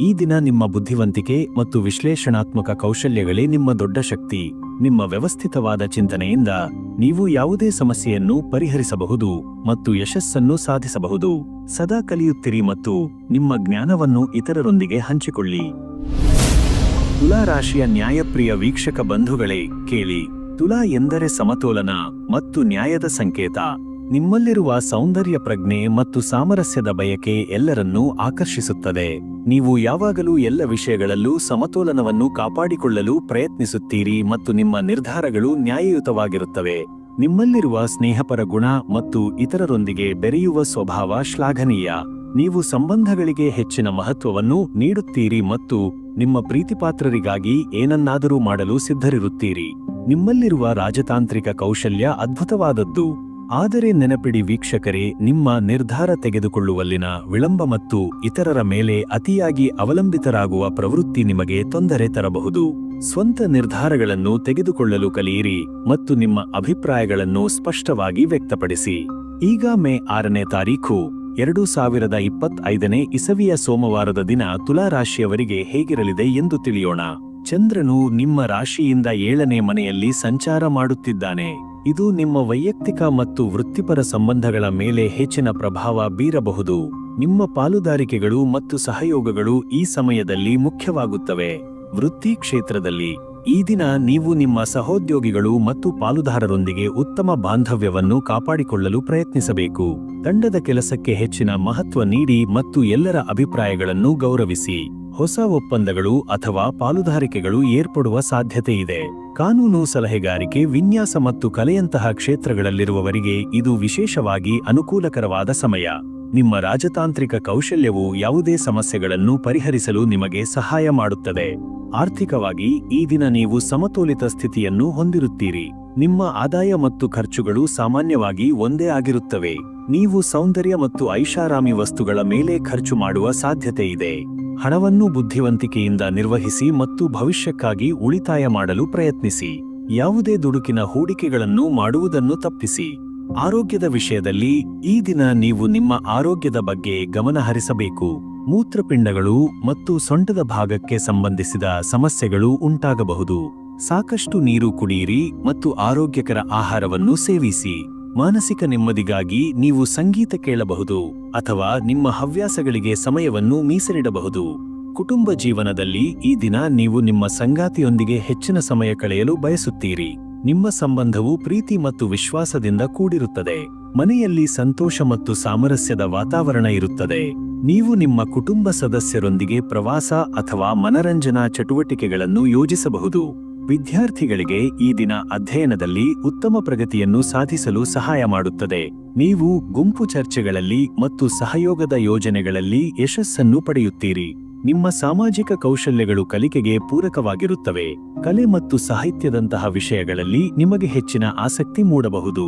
ಈ ದಿನ ನಿಮ್ಮ ಬುದ್ಧಿವಂತಿಕೆ ಮತ್ತು ವಿಶ್ಲೇಷಣಾತ್ಮಕ ಕೌಶಲ್ಯಗಳೇ ನಿಮ್ಮ ದೊಡ್ಡ ಶಕ್ತಿ. ನಿಮ್ಮ ವ್ಯವಸ್ಥಿತವಾದ ಚಿಂತನೆಯಿಂದ ನೀವು ಯಾವುದೇ ಸಮಸ್ಯೆಯನ್ನು ಪರಿಹರಿಸಬಹುದು ಮತ್ತು ಯಶಸ್ಸನ್ನು ಸಾಧಿಸಬಹುದು. ಸದಾ ಕಲಿಯುತ್ತಿರಿ ಮತ್ತು ನಿಮ್ಮ ಜ್ಞಾನವನ್ನು ಇತರರೊಂದಿಗೆ ಹಂಚಿಕೊಳ್ಳಿ. ತುಲಾ ರಾಶಿಯ ನ್ಯಾಯಪ್ರಿಯ ವೀಕ್ಷಕ ಬಂಧುಗಳೇ, ಕೇಳಿ. ತುಲಾ ಎಂದರೆ ಸಮತೋಲನ ಮತ್ತು ನ್ಯಾಯದ ಸಂಕೇತ. ನಿಮ್ಮಲ್ಲಿರುವ ಸೌಂದರ್ಯ ಪ್ರಜ್ಞೆ ಮತ್ತು ಸಾಮರಸ್ಯದ ಬಯಕೆ ಎಲ್ಲರನ್ನೂ ಆಕರ್ಷಿಸುತ್ತದೆ. ನೀವು ಯಾವಾಗಲೂ ಎಲ್ಲ ವಿಷಯಗಳಲ್ಲೂ ಸಮತೋಲನವನ್ನು ಕಾಪಾಡಿಕೊಳ್ಳಲು ಪ್ರಯತ್ನಿಸುತ್ತೀರಿ ಮತ್ತು ನಿಮ್ಮ ನಿರ್ಧಾರಗಳು ನ್ಯಾಯಯುತವಾಗಿರುತ್ತವೆ. ನಿಮ್ಮಲ್ಲಿರುವ ಸ್ನೇಹಪರ ಗುಣ ಮತ್ತು ಇತರರೊಂದಿಗೆ ಬೆರೆಯುವ ಸ್ವಭಾವ ಶ್ಲಾಘನೀಯ. ನೀವು ಸಂಬಂಧಗಳಿಗೆ ಹೆಚ್ಚಿನ ಮಹತ್ವವನ್ನು ನೀಡುತ್ತೀರಿ ಮತ್ತು ನಿಮ್ಮ ಪ್ರೀತಿಪಾತ್ರರಿಗಾಗಿ ಏನನ್ನಾದರೂ ಮಾಡಲು ಸಿದ್ಧರಿರುತ್ತೀರಿ. ನಿಮ್ಮಲ್ಲಿರುವ ರಾಜತಾಂತ್ರಿಕ ಕೌಶಲ್ಯ ಅದ್ಭುತವಾದದ್ದು. ಆದರೆ ನೆನಪಿಡಿ ವೀಕ್ಷಕರೇ, ನಿಮ್ಮ ನಿರ್ಧಾರ ತೆಗೆದುಕೊಳ್ಳುವಲ್ಲಿನ ವಿಳಂಬ ಮತ್ತು ಇತರರ ಮೇಲೆ ಅತಿಯಾಗಿ ಅವಲಂಬಿತರಾಗುವ ಪ್ರವೃತ್ತಿ ನಿಮಗೆ ತೊಂದರೆ ತರಬಹುದು. ಸ್ವಂತ ನಿರ್ಧಾರಗಳನ್ನು ತೆಗೆದುಕೊಳ್ಳಲು ಕಲಿಯಿರಿ ಮತ್ತು ನಿಮ್ಮ ಅಭಿಪ್ರಾಯಗಳನ್ನು ಸ್ಪಷ್ಟವಾಗಿ ವ್ಯಕ್ತಪಡಿಸಿ. ಈಗ ಮೇ 6ನೇ ತಾರೀಖು 2025ನೇ ಇಸವಿಯ ಸೋಮವಾರದ ದಿನ ತುಲಾ ರಾಶಿಯವರಿಗೆ ಹೇಗಿರಲಿದೆ ಎಂದು ತಿಳಿಯೋಣ. ಚಂದ್ರನು ನಿಮ್ಮ ರಾಶಿಯಿಂದ 7ನೇ ಮನೆಯಲ್ಲಿ ಸಂಚಾರ ಮಾಡುತ್ತಿದ್ದಾನೆ. ಇದು ನಿಮ್ಮ ವೈಯಕ್ತಿಕ ಮತ್ತು ವೃತ್ತಿಪರ ಸಂಬಂಧಗಳ ಮೇಲೆ ಹೆಚ್ಚಿನ ಪ್ರಭಾವ ಬೀರಬಹುದು. ನಿಮ್ಮ ಪಾಲುದಾರಿಕೆಗಳು ಮತ್ತು ಸಹಯೋಗಗಳು ಈ ಸಮಯದಲ್ಲಿ ಮುಖ್ಯವಾಗುತ್ತವೆ. ವೃತ್ತಿ ಕ್ಷೇತ್ರದಲ್ಲಿ ಈ ದಿನ ನೀವು ನಿಮ್ಮ ಸಹೋದ್ಯೋಗಿಗಳು ಮತ್ತು ಪಾಲುದಾರರೊಂದಿಗೆ ಉತ್ತಮ ಬಾಂಧವ್ಯವನ್ನು ಕಾಪಾಡಿಕೊಳ್ಳಲು ಪ್ರಯತ್ನಿಸಬೇಕು. ತಂಡದ ಕೆಲಸಕ್ಕೆ ಹೆಚ್ಚಿನ ಮಹತ್ವ ನೀಡಿ ಮತ್ತು ಎಲ್ಲರ ಅಭಿಪ್ರಾಯಗಳನ್ನು ಗೌರವಿಸಿ. ಹೊಸ ಒಪ್ಪಂದಗಳು ಅಥವಾ ಪಾಲುದಾರಿಕೆಗಳು ಏರ್ಪಡುವ ಸಾಧ್ಯತೆಯಿದೆ. ಕಾನೂನು ಸಲಹೆಗಾರಿಕೆ, ವಿನ್ಯಾಸ ಮತ್ತು ಕಲೆಯಂತಹ ಕ್ಷೇತ್ರಗಳಲ್ಲಿರುವವರಿಗೆ ಇದು ವಿಶೇಷವಾಗಿ ಅನುಕೂಲಕರವಾದ ಸಮಯ. ನಿಮ್ಮ ರಾಜತಾಂತ್ರಿಕ ಕೌಶಲ್ಯವು ಯಾವುದೇ ಸಮಸ್ಯೆಗಳನ್ನು ಪರಿಹರಿಸಲು ನಿಮಗೆ ಸಹಾಯ ಮಾಡುತ್ತದೆ. ಆರ್ಥಿಕವಾಗಿ ಈ ದಿನ ನೀವು ಸಮತೋಲಿತ ಸ್ಥಿತಿಯನ್ನು ಹೊಂದಿರುತ್ತೀರಿ. ನಿಮ್ಮ ಆದಾಯ ಮತ್ತು ಖರ್ಚುಗಳು ಸಾಮಾನ್ಯವಾಗಿ ಒಂದೇ ಆಗಿರುತ್ತವೆ. ನೀವು ಸೌಂದರ್ಯ ಮತ್ತು ಐಷಾರಾಮಿ ವಸ್ತುಗಳ ಮೇಲೆ ಖರ್ಚು ಮಾಡುವ ಸಾಧ್ಯತೆ ಇದೆ. ಹಣವನ್ನು ಬುದ್ಧಿವಂತಿಕೆಯಿಂದ ನಿರ್ವಹಿಸಿ ಮತ್ತು ಭವಿಷ್ಯಕ್ಕಾಗಿ ಉಳಿತಾಯ ಮಾಡಲು ಪ್ರಯತ್ನಿಸಿ. ಯಾವುದೇ ದುಡುಕಿನ ಹೂಡಿಕೆಗಳನ್ನು ಮಾಡುವುದನ್ನು ತಪ್ಪಿಸಿ. ಆರೋಗ್ಯದ ವಿಷಯದಲ್ಲಿ ಈ ದಿನ ನೀವು ನಿಮ್ಮ ಆರೋಗ್ಯದ ಬಗ್ಗೆ ಗಮನ ಹರಿಸಬೇಕು. ಮೂತ್ರಪಿಂಡಗಳು ಮತ್ತು ಸೊಂಟದ ಭಾಗಕ್ಕೆ ಸಂಬಂಧಿಸಿದ ಸಮಸ್ಯೆಗಳು ಉಂಟಾಗಬಹುದು. ಸಾಕಷ್ಟು ನೀರು ಕುಡಿಯಿರಿ ಮತ್ತು ಆರೋಗ್ಯಕರ ಆಹಾರವನ್ನು ಸೇವಿಸಿ. ಮಾನಸಿಕ ನೆಮ್ಮದಿಗಾಗಿ ನೀವು ಸಂಗೀತ ಕೇಳಬಹುದು ಅಥವಾ ನಿಮ್ಮ ಹವ್ಯಾಸಗಳಿಗೆ ಸಮಯವನ್ನು ಮೀಸಲಿಡಬಹುದು. ಕುಟುಂಬ ಜೀವನದಲ್ಲಿ ಈ ದಿನ ನೀವು ನಿಮ್ಮ ಸಂಗಾತಿಯೊಂದಿಗೆ ಹೆಚ್ಚಿನ ಸಮಯ ಕಳೆಯಲು ಬಯಸುತ್ತೀರಿ. ನಿಮ್ಮ ಸಂಬಂಧವು ಪ್ರೀತಿ ಮತ್ತು ವಿಶ್ವಾಸದಿಂದ ಕೂಡಿರುತ್ತದೆ. ಮನೆಯಲ್ಲಿ ಸಂತೋಷ ಮತ್ತು ಸಾಮರಸ್ಯದ ವಾತಾವರಣ ಇರುತ್ತದೆ. ನೀವು ನಿಮ್ಮ ಕುಟುಂಬ ಸದಸ್ಯರೊಂದಿಗೆ ಪ್ರವಾಸ ಅಥವಾ ಮನರಂಜನಾ ಚಟುವಟಿಕೆಗಳನ್ನು ಯೋಜಿಸಬಹುದು. ವಿದ್ಯಾರ್ಥಿಗಳಿಗೆ ಈ ದಿನ ಅಧ್ಯಯನದಲ್ಲಿ ಉತ್ತಮ ಪ್ರಗತಿಯನ್ನು ಸಾಧಿಸಲು ಸಹಾಯ ಮಾಡುತ್ತದೆ. ನೀವು ಗುಂಪು ಚರ್ಚೆಗಳಲ್ಲಿ ಮತ್ತು ಸಹಯೋಗದ ಯೋಜನೆಗಳಲ್ಲಿ ಯಶಸ್ಸನ್ನು ಪಡೆಯುತ್ತೀರಿ. ನಿಮ್ಮ ಸಾಮಾಜಿಕ ಕೌಶಲ್ಯಗಳು ಕಲಿಕೆಗೆ ಪೂರಕವಾಗಿರುತ್ತವೆ. ಕಲೆ ಮತ್ತು ಸಾಹಿತ್ಯದಂತಹ ವಿಷಯಗಳಲ್ಲಿ ನಿಮಗೆ ಹೆಚ್ಚಿನ ಆಸಕ್ತಿ ಮೂಡಬಹುದು.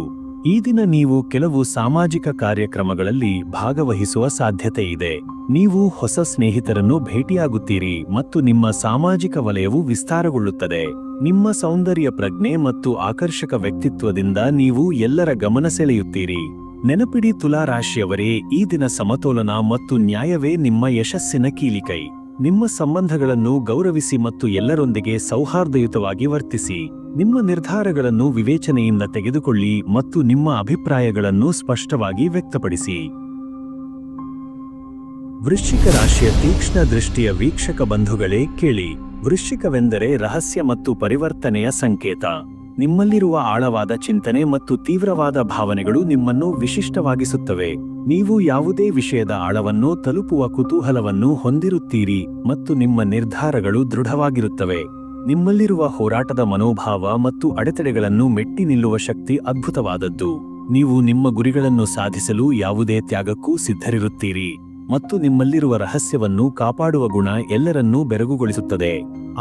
ಈ ದಿನ ನೀವು ಕೆಲವು ಸಾಮಾಜಿಕ ಕಾರ್ಯಕ್ರಮಗಳಲ್ಲಿ ಭಾಗವಹಿಸುವ ಸಾಧ್ಯತೆ ಇದೆ. ನೀವು ಹೊಸ ಸ್ನೇಹಿತರನ್ನು ಭೇಟಿಯಾಗುತ್ತೀರಿ ಮತ್ತು ನಿಮ್ಮ ಸಾಮಾಜಿಕ ವಲಯವು ವಿಸ್ತಾರಗೊಳ್ಳುತ್ತದೆ. ನಿಮ್ಮ ಸೌಂದರ್ಯ ಪ್ರಜ್ಞೆ ಮತ್ತು ಆಕರ್ಷಕ ವ್ಯಕ್ತಿತ್ವದಿಂದ ನೀವು ಎಲ್ಲರ ಗಮನ ಸೆಳೆಯುತ್ತೀರಿ. ನೆನಪಿಡಿ ತುಲಾ ರಾಶಿಯವರೇ, ಈ ದಿನ ಸಮತೋಲನ ಮತ್ತು ನ್ಯಾಯವೇ ನಿಮ್ಮ ಯಶಸ್ಸಿನ ಕೀಲಿಕೈ. ನಿಮ್ಮ ಸಂಬಂಧಗಳನ್ನು ಗೌರವಿಸಿ ಮತ್ತು ಎಲ್ಲರೊಂದಿಗೆ ಸೌಹಾರ್ದಯುತವಾಗಿ ವರ್ತಿಸಿ. ನಿಮ್ಮ ನಿರ್ಧಾರಗಳನ್ನು ವಿವೇಚನೆಯಿಂದ ತೆಗೆದುಕೊಳ್ಳಿ ಮತ್ತು ನಿಮ್ಮ ಅಭಿಪ್ರಾಯಗಳನ್ನು ಸ್ಪಷ್ಟವಾಗಿ ವ್ಯಕ್ತಪಡಿಸಿ. ವೃಶ್ಚಿಕ ರಾಶಿಯ ತೀಕ್ಷ್ಣ ದೃಷ್ಟಿಯ ವೀಕ್ಷಕ ಬಂಧುಗಳೇ, ಕೇಳಿ. ವೃಶ್ಚಿಕವೆಂದರೆ ರಹಸ್ಯ ಮತ್ತು ಪರಿವರ್ತನೆಯ ಸಂಕೇತ. ನಿಮ್ಮಲ್ಲಿರುವ ಆಳವಾದ ಚಿಂತನೆ ಮತ್ತು ತೀವ್ರವಾದ ಭಾವನೆಗಳು ನಿಮ್ಮನ್ನು ವಿಶಿಷ್ಟವಾಗಿಸುತ್ತವೆ. ನೀವು ಯಾವುದೇ ವಿಷಯದ ಆಳವನ್ನು ತಲುಪುವ ಕುತೂಹಲವನ್ನು ಹೊಂದಿರುತ್ತೀರಿ ಮತ್ತು ನಿಮ್ಮ ನಿರ್ಧಾರಗಳು ದೃಢವಾಗಿರುತ್ತವೆ. ನಿಮ್ಮಲ್ಲಿರುವ ಹೋರಾಟದ ಮನೋಭಾವ ಮತ್ತು ಅಡೆತಡೆಗಳನ್ನು ಮೆಟ್ಟಿ ನಿಲ್ಲುವ ಶಕ್ತಿ ಅದ್ಭುತವಾದದ್ದು. ನೀವು ನಿಮ್ಮ ಗುರಿಗಳನ್ನು ಸಾಧಿಸಲು ಯಾವುದೇ ತ್ಯಾಗಕ್ಕೂ ಸಿದ್ಧರಿರುತ್ತೀರಿ ಮತ್ತು ನಿಮ್ಮಲ್ಲಿರುವ ರಹಸ್ಯವನ್ನು ಕಾಪಾಡುವ ಗುಣ ಎಲ್ಲರನ್ನೂ ಬೆರಗುಗೊಳಿಸುತ್ತದೆ.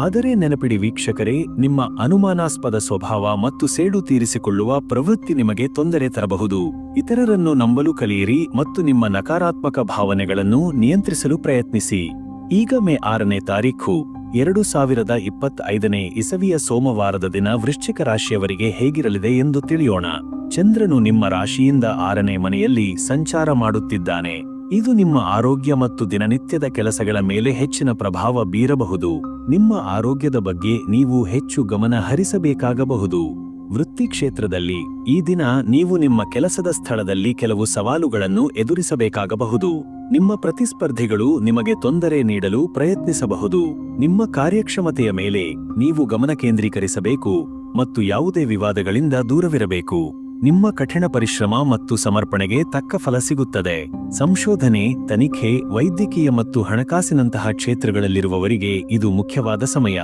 ಆದರೆ ನೆನಪಿಡಿ ವೀಕ್ಷಕರೇ, ನಿಮ್ಮ ಅನುಮಾನಾಸ್ಪದ ಸ್ವಭಾವ ಮತ್ತು ಸೇಡು ತೀರಿಸಿಕೊಳ್ಳುವ ಪ್ರವೃತ್ತಿ ನಿಮಗೆ ತೊಂದರೆ ತರಬಹುದು. ಇತರರನ್ನು ನಂಬಲು ಕಲಿಯಿರಿ ಮತ್ತು ನಿಮ್ಮ ನಕಾರಾತ್ಮಕ ಭಾವನೆಗಳನ್ನು ನಿಯಂತ್ರಿಸಲು ಪ್ರಯತ್ನಿಸಿ. ಈಗ ಮೇ 6ನೇ ತಾರೀಖು 2025ನೇ ಇಸವಿಯ ಸೋಮವಾರದ ದಿನ ವೃಶ್ಚಿಕ ರಾಶಿಯವರಿಗೆ ಹೇಗಿರಲಿದೆ ಎಂದು ತಿಳಿಯೋಣ. ಚಂದ್ರನು ನಿಮ್ಮ ರಾಶಿಯಿಂದ 6ನೇ ಮನೆಯಲ್ಲಿ ಸಂಚಾರ ಮಾಡುತ್ತಿದ್ದಾನೆ. ಇದು ನಿಮ್ಮ ಆರೋಗ್ಯ ಮತ್ತು ದಿನನಿತ್ಯದ ಕೆಲಸಗಳ ಮೇಲೆ ಹೆಚ್ಚಿನ ಪ್ರಭಾವ ಬೀರಬಹುದು. ನಿಮ್ಮ ಆರೋಗ್ಯದ ಬಗ್ಗೆ ನೀವು ಹೆಚ್ಚು ಗಮನ ಹರಿಸಬೇಕಾಗಬಹುದು. ವೃತ್ತಿ ಕ್ಷೇತ್ರದಲ್ಲಿ ಈ ದಿನ ನೀವು ನಿಮ್ಮ ಕೆಲಸದ ಸ್ಥಳದಲ್ಲಿ ಕೆಲವು ಸವಾಲುಗಳನ್ನು ಎದುರಿಸಬೇಕಾಗಬಹುದು. ನಿಮ್ಮ ಪ್ರತಿಸ್ಪರ್ಧಿಗಳು ನಿಮಗೆ ತೊಂದರೆ ನೀಡಲು ಪ್ರಯತ್ನಿಸಬಹುದು. ನಿಮ್ಮ ಕಾರ್ಯಕ್ಷಮತೆಯ ಮೇಲೆ ನೀವು ಗಮನ ಕೇಂದ್ರೀಕರಿಸಬೇಕು ಮತ್ತು ಯಾವುದೇ ವಿವಾದಗಳಿಂದ ದೂರವಿರಬೇಕು. ನಿಮ್ಮ ಕಠಿಣ ಪರಿಶ್ರಮ ಮತ್ತು ಸಮರ್ಪಣೆಗೆ ತಕ್ಕ ಫಲ ಸಿಗುತ್ತದೆ. ಸಂಶೋಧನೆ, ತನಿಖೆ, ವೈದ್ಯಕೀಯ ಮತ್ತು ಹಣಕಾಸಿನಂತಹ ಕ್ಷೇತ್ರಗಳಲ್ಲಿರುವವರಿಗೆ ಇದು ಮುಖ್ಯವಾದ ಸಮಯ.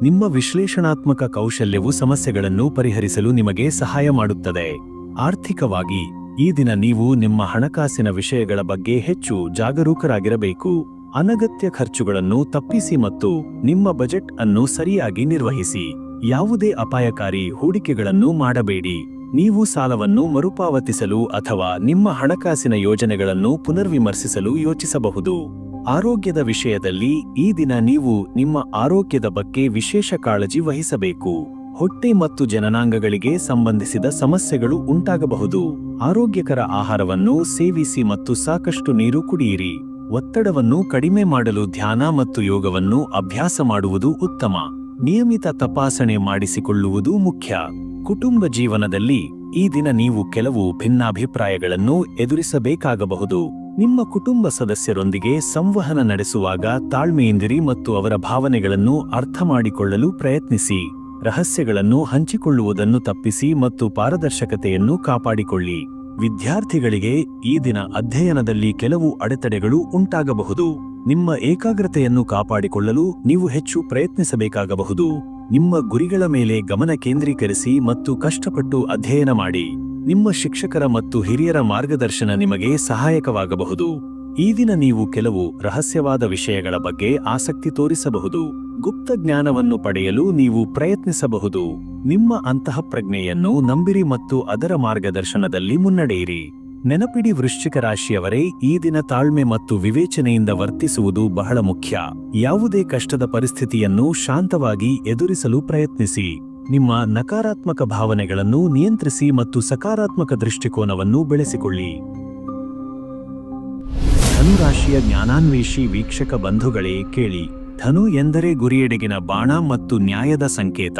ನಿಮ್ಮ ವಿಶ್ಲೇಷಣಾತ್ಮಕ ಕೌಶಲ್ಯವು ಸಮಸ್ಯೆಗಳನ್ನು ಪರಿಹರಿಸಲು ನಿಮಗೆ ಸಹಾಯ ಮಾಡುತ್ತದೆ. ಆರ್ಥಿಕವಾಗಿ ಈ ದಿನ ನೀವು ನಿಮ್ಮ ಹಣಕಾಸಿನ ವಿಷಯಗಳ ಬಗ್ಗೆ ಹೆಚ್ಚು ಜಾಗರೂಕರಾಗಿರಬೇಕು. ಅನಗತ್ಯ ಖರ್ಚುಗಳನ್ನು ತಪ್ಪಿಸಿ ಮತ್ತು ನಿಮ್ಮ ಬಜೆಟ್ ಅನ್ನು ಸರಿಯಾಗಿ ನಿರ್ವಹಿಸಿ. ಯಾವುದೇ ಅಪಾಯಕಾರಿ ಹೂಡಿಕೆಗಳನ್ನು ಮಾಡಬೇಡಿ. ನೀವು ಸಾಲವನ್ನು ಮರುಪಾವತಿಸಲು ಅಥವಾ ನಿಮ್ಮ ಹಣಕಾಸಿನ ಯೋಜನೆಗಳನ್ನು ಪುನರ್ವಿಮರ್ಶಿಸಲು ಯೋಚಿಸಬಹುದು. ಆರೋಗ್ಯದ ವಿಷಯದಲ್ಲಿ ಈ ದಿನ ನೀವು ನಿಮ್ಮ ಆರೋಗ್ಯದ ಬಗ್ಗೆ ವಿಶೇಷ ಕಾಳಜಿ ವಹಿಸಬೇಕು. ಹೊಟ್ಟೆ ಮತ್ತು ಜನನಾಂಗಗಳಿಗೆ ಸಂಬಂಧಿಸಿದ ಸಮಸ್ಯೆಗಳು ಉಂಟಾಗಬಹುದು. ಆರೋಗ್ಯಕರ ಆಹಾರವನ್ನು ಸೇವಿಸಿ ಮತ್ತು ಸಾಕಷ್ಟು ನೀರು ಕುಡಿಯಿರಿ. ಒತ್ತಡವನ್ನು ಕಡಿಮೆ ಮಾಡಲು ಧ್ಯಾನ ಮತ್ತು ಯೋಗವನ್ನು ಅಭ್ಯಾಸ ಮಾಡುವುದು ಉತ್ತಮ. ನಿಯಮಿತ ತಪಾಸಣೆ ಮಾಡಿಸಿಕೊಳ್ಳುವುದು ಮುಖ್ಯ. ಕುಟುಂಬ ಜೀವನದಲ್ಲಿ ಈ ದಿನ ನೀವು ಕೆಲವು ಭಿನ್ನಾಭಿಪ್ರಾಯಗಳನ್ನು ಎದುರಿಸಬೇಕಾಗಬಹುದು. ನಿಮ್ಮ ಕುಟುಂಬ ಸದಸ್ಯರೊಂದಿಗೆ ಸಂವಹನ ನಡೆಸುವಾಗ ತಾಳ್ಮೆಯಿಂದಿರಿ ಮತ್ತು ಅವರ ಭಾವನೆಗಳನ್ನು ಅರ್ಥ ಮಾಡಿಕೊಳ್ಳಲು ಪ್ರಯತ್ನಿಸಿ. ರಹಸ್ಯಗಳನ್ನು ಹಂಚಿಕೊಳ್ಳುವುದನ್ನು ತಪ್ಪಿಸಿ ಮತ್ತು ಪಾರದರ್ಶಕತೆಯನ್ನು ಕಾಪಾಡಿಕೊಳ್ಳಿ. ವಿದ್ಯಾರ್ಥಿಗಳಿಗೆ ಈ ದಿನ ಅಧ್ಯಯನದಲ್ಲಿ ಕೆಲವು ಅಡೆತಡೆಗಳು ಉಂಟಾಗಬಹುದು. ನಿಮ್ಮ ಏಕಾಗ್ರತೆಯನ್ನು ಕಾಪಾಡಿಕೊಳ್ಳಲು ನೀವು ಹೆಚ್ಚು ಪ್ರಯತ್ನಿಸಬೇಕಾಗಬಹುದು. ನಿಮ್ಮ ಗುರಿಗಳ ಮೇಲೆ ಗಮನ ಕೇಂದ್ರೀಕರಿಸಿ ಮತ್ತು ಕಷ್ಟಪಟ್ಟು ಅಧ್ಯಯನ ಮಾಡಿ. ನಿಮ್ಮ ಶಿಕ್ಷಕರ ಮತ್ತು ಹಿರಿಯರ ಮಾರ್ಗದರ್ಶನ ನಿಮಗೆ ಸಹಾಯಕವಾಗಬಹುದು. ಈ ದಿನ ನೀವು ಕೆಲವು ರಹಸ್ಯವಾದ ವಿಷಯಗಳ ಬಗ್ಗೆ ಆಸಕ್ತಿ ತೋರಿಸಬಹುದು. ಗುಪ್ತ ಜ್ಞಾನವನ್ನು ಪಡೆಯಲು ನೀವು ಪ್ರಯತ್ನಿಸಬಹುದು. ನಿಮ್ಮ ಅಂತಃಪ್ರಜ್ಞೆಯನ್ನು ನಂಬಿರಿ ಮತ್ತು ಅದರ ಮಾರ್ಗದರ್ಶನದಲ್ಲಿ ಮುನ್ನಡೆಯಿರಿ. ನೆನಪಿಡಿ ವೃಶ್ಚಿಕ ರಾಶಿಯವರೇ, ಈ ದಿನ ತಾಳ್ಮೆ ಮತ್ತು ವಿವೇಚನೆಯಿಂದ ವರ್ತಿಸುವುದು ಬಹಳ ಮುಖ್ಯ. ಯಾವುದೇ ಕಷ್ಟದ ಪರಿಸ್ಥಿತಿಯನ್ನು ಶಾಂತವಾಗಿ ಎದುರಿಸಲು ಪ್ರಯತ್ನಿಸಿ. ನಿಮ್ಮ ನಕಾರಾತ್ಮಕ ಭಾವನೆಗಳನ್ನು ನಿಯಂತ್ರಿಸಿ ಮತ್ತು ಸಕಾರಾತ್ಮಕ ದೃಷ್ಟಿಕೋನವನ್ನು ಬೆಳೆಸಿಕೊಳ್ಳಿ. ಧನುರಾಶಿಯ ಜ್ಞಾನಾನ್ವೇಷಿ ವೀಕ್ಷಕ ಬಂಧುಗಳೇ, ಕೇಳಿ. ಧನು ಎಂದರೆ ಗುರಿಯೆಡೆಗಿನ ಬಾಣ ಮತ್ತು ನ್ಯಾಯದ ಸಂಕೇತ.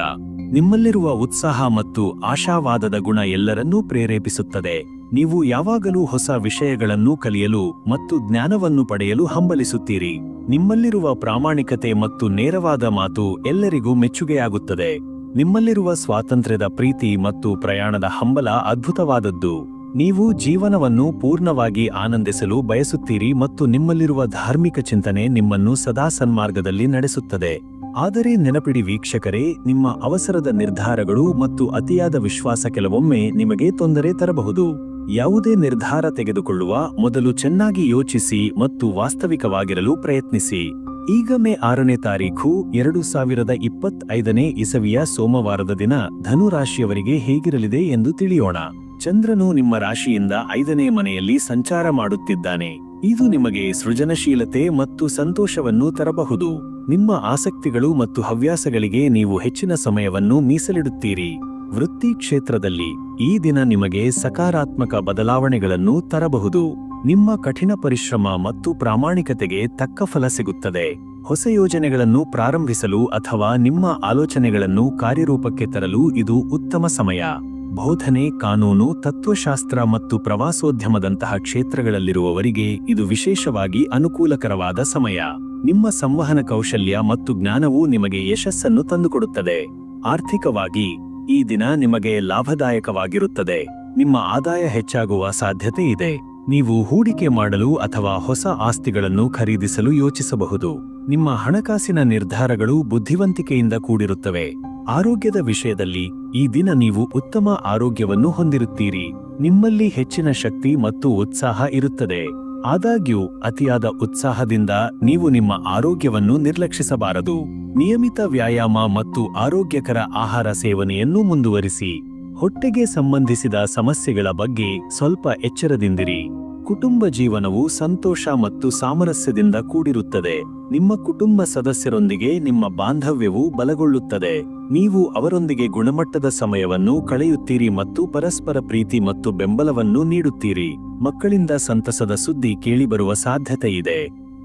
ನಿಮ್ಮಲ್ಲಿರುವ ಉತ್ಸಾಹ ಮತ್ತು ಆಶಾವಾದದ ಗುಣ ಎಲ್ಲರನ್ನೂ ಪ್ರೇರೇಪಿಸುತ್ತದೆ. ನೀವು ಯಾವಾಗಲೂ ಹೊಸ ವಿಷಯಗಳನ್ನು ಕಲಿಯಲು ಮತ್ತು ಜ್ಞಾನವನ್ನು ಪಡೆಯಲು ಹಂಬಲಿಸುತ್ತೀರಿ. ನಿಮ್ಮಲ್ಲಿರುವ ಪ್ರಾಮಾಣಿಕತೆ ಮತ್ತು ನೇರವಾದ ಮಾತು ಎಲ್ಲರಿಗೂ ಮೆಚ್ಚುಗೆಯಾಗುತ್ತದೆ. ನಿಮ್ಮಲ್ಲಿರುವ ಸ್ವಾತಂತ್ರ್ಯದ ಪ್ರೀತಿ ಮತ್ತು ಪ್ರಯಾಣದ ಹಂಬಲ ಅದ್ಭುತವಾದದ್ದು. ನೀವು ಜೀವನವನ್ನು ಪೂರ್ಣವಾಗಿ ಆನಂದಿಸಲು ಬಯಸುತ್ತೀರಿ ಮತ್ತು ನಿಮ್ಮಲ್ಲಿರುವ ಧಾರ್ಮಿಕ ಚಿಂತನೆ ನಿಮ್ಮನ್ನು ಸದಾ ಸನ್ಮಾರ್ಗದಲ್ಲಿ ನಡೆಸುತ್ತದೆ. ಆದರೆ ನೆನಪಿಡಿ ವೀಕ್ಷಕರೇ, ನಿಮ್ಮ ಅವಸರದ ನಿರ್ಧಾರಗಳು ಮತ್ತು ಅತಿಯಾದ ವಿಶ್ವಾಸ ಕೆಲವೊಮ್ಮೆ ನಿಮಗೆ ತೊಂದರೆ ತರಬಹುದು. ಯಾವುದೇ ನಿರ್ಧಾರ ತೆಗೆದುಕೊಳ್ಳುವ ಮೊದಲು ಚೆನ್ನಾಗಿ ಯೋಚಿಸಿ ಮತ್ತು ವಾಸ್ತವಿಕವಾಗಿರಲು ಪ್ರಯತ್ನಿಸಿ. ಈಗ ಮೇ 6ನೇ ತಾರೀಖು 2025ನೇ ಇಸವಿಯ ಸೋಮವಾರದ ದಿನ ಧನು ರಾಶಿಯವರಿಗೆ ಹೇಗಿರಲಿದೆ ಎಂದು ತಿಳಿಯೋಣ. ಚಂದ್ರನು ನಿಮ್ಮ ರಾಶಿಯಿಂದ 5ನೇ ಮನೆಯಲ್ಲಿ ಸಂಚಾರ ಮಾಡುತ್ತಿದ್ದಾನೆ. ಇದು ನಿಮಗೆ ಸೃಜನಶೀಲತೆ ಮತ್ತು ಸಂತೋಷವನ್ನು ತರಬಹುದು. ನಿಮ್ಮ ಆಸಕ್ತಿಗಳು ಮತ್ತು ಹವ್ಯಾಸಗಳಿಗೆ ನೀವು ಹೆಚ್ಚಿನ ಸಮಯವನ್ನು ಮೀಸಲಿಡುತ್ತೀರಿ. ವೃತ್ತಿ ಕ್ಷೇತ್ರದಲ್ಲಿ ಈ ದಿನ ನಿಮಗೆ ಸಕಾರಾತ್ಮಕ ಬದಲಾವಣೆಗಳನ್ನು ತರಬಹುದು. ನಿಮ್ಮ ಕಠಿಣ ಪರಿಶ್ರಮ ಮತ್ತು ಪ್ರಾಮಾಣಿಕತೆಗೆ ತಕ್ಕ ಫಲ ಸಿಗುತ್ತದೆ. ಹೊಸ ಯೋಜನೆಗಳನ್ನು ಪ್ರಾರಂಭಿಸಲು ಅಥವಾ ನಿಮ್ಮ ಆಲೋಚನೆಗಳನ್ನು ಕಾರ್ಯರೂಪಕ್ಕೆ ತರಲು ಇದು ಉತ್ತಮ ಸಮಯ. ಬೋಧನೆ, ಕಾನೂನು, ತತ್ವಶಾಸ್ತ್ರ ಮತ್ತು ಪ್ರವಾಸೋದ್ಯಮದಂತಹ ಕ್ಷೇತ್ರಗಳಲ್ಲಿರುವವರಿಗೆ ಇದು ವಿಶೇಷವಾಗಿ ಅನುಕೂಲಕರವಾದ ಸಮಯ. ನಿಮ್ಮ ಸಂವಹನ ಕೌಶಲ್ಯ ಮತ್ತು ಜ್ಞಾನವು ನಿಮಗೆ ಯಶಸ್ಸನ್ನು ತಂದುಕೊಡುತ್ತದೆ. ಆರ್ಥಿಕವಾಗಿ ಈ ದಿನ ನಿಮಗೆ ಲಾಭದಾಯಕವಾಗಿರುತ್ತದೆ. ನಿಮ್ಮ ಆದಾಯ ಹೆಚ್ಚಾಗುವ ಸಾಧ್ಯತೆ ಇದೆ. ನೀವು ಹೂಡಿಕೆ ಮಾಡಲು ಅಥವಾ ಹೊಸ ಆಸ್ತಿಗಳನ್ನು ಖರೀದಿಸಲು ಯೋಚಿಸಬಹುದು. ನಿಮ್ಮ ಹಣಕಾಸಿನ ನಿರ್ಧಾರಗಳು ಬುದ್ಧಿವಂತಿಕೆಯಿಂದ ಕೂಡಿರುತ್ತವೆ. ಆರೋಗ್ಯದ ವಿಷಯದಲ್ಲಿ ಈ ದಿನ ನೀವು ಉತ್ತಮ ಆರೋಗ್ಯವನ್ನು ಹೊಂದಿರುತ್ತೀರಿ. ನಿಮ್ಮಲ್ಲಿ ಹೆಚ್ಚಿನ ಶಕ್ತಿ ಮತ್ತು ಉತ್ಸಾಹ ಇರುತ್ತದೆ. ಆದಾಗ್ಯೂ ಅತಿಯಾದ ಉತ್ಸಾಹದಿಂದ ನೀವು ನಿಮ್ಮ ಆರೋಗ್ಯವನ್ನು ನಿರ್ಲಕ್ಷಿಸಬಾರದು. ನಿಯಮಿತ ವ್ಯಾಯಾಮ ಮತ್ತು ಆರೋಗ್ಯಕರ ಆಹಾರ ಸೇವನೆಯನ್ನು ಮುಂದುವರಿಸಿ. ಹೊಟ್ಟೆಗೆ ಸಂಬಂಧಿಸಿದ ಸಮಸ್ಯೆಗಳ ಬಗ್ಗೆ ಸ್ವಲ್ಪ ಎಚ್ಚರದಿಂದಿರಿ. ಕುಟುಂಬ ಜೀವನವು ಸಂತೋಷ ಮತ್ತು ಸಾಮರಸ್ಯದಿಂದ ಕೂಡಿರುತ್ತದೆ. ನಿಮ್ಮ ಕುಟುಂಬ ಸದಸ್ಯರೊಂದಿಗೆ ನಿಮ್ಮ ಬಾಂಧವ್ಯವು ಬಲಗೊಳ್ಳುತ್ತದೆ. ನೀವು ಅವರೊಂದಿಗೆ ಗುಣಮಟ್ಟದ ಸಮಯವನ್ನು ಕಳೆಯುತ್ತೀರಿ ಮತ್ತು ಪರಸ್ಪರ ಪ್ರೀತಿ ಮತ್ತು ಬೆಂಬಲವನ್ನು ನೀಡುತ್ತೀರಿ. ಮಕ್ಕಳಿಂದ ಸಂತಸದ ಸುದ್ದಿ ಕೇಳಿಬರುವ ಸಾಧ್ಯತೆ ಇದೆ.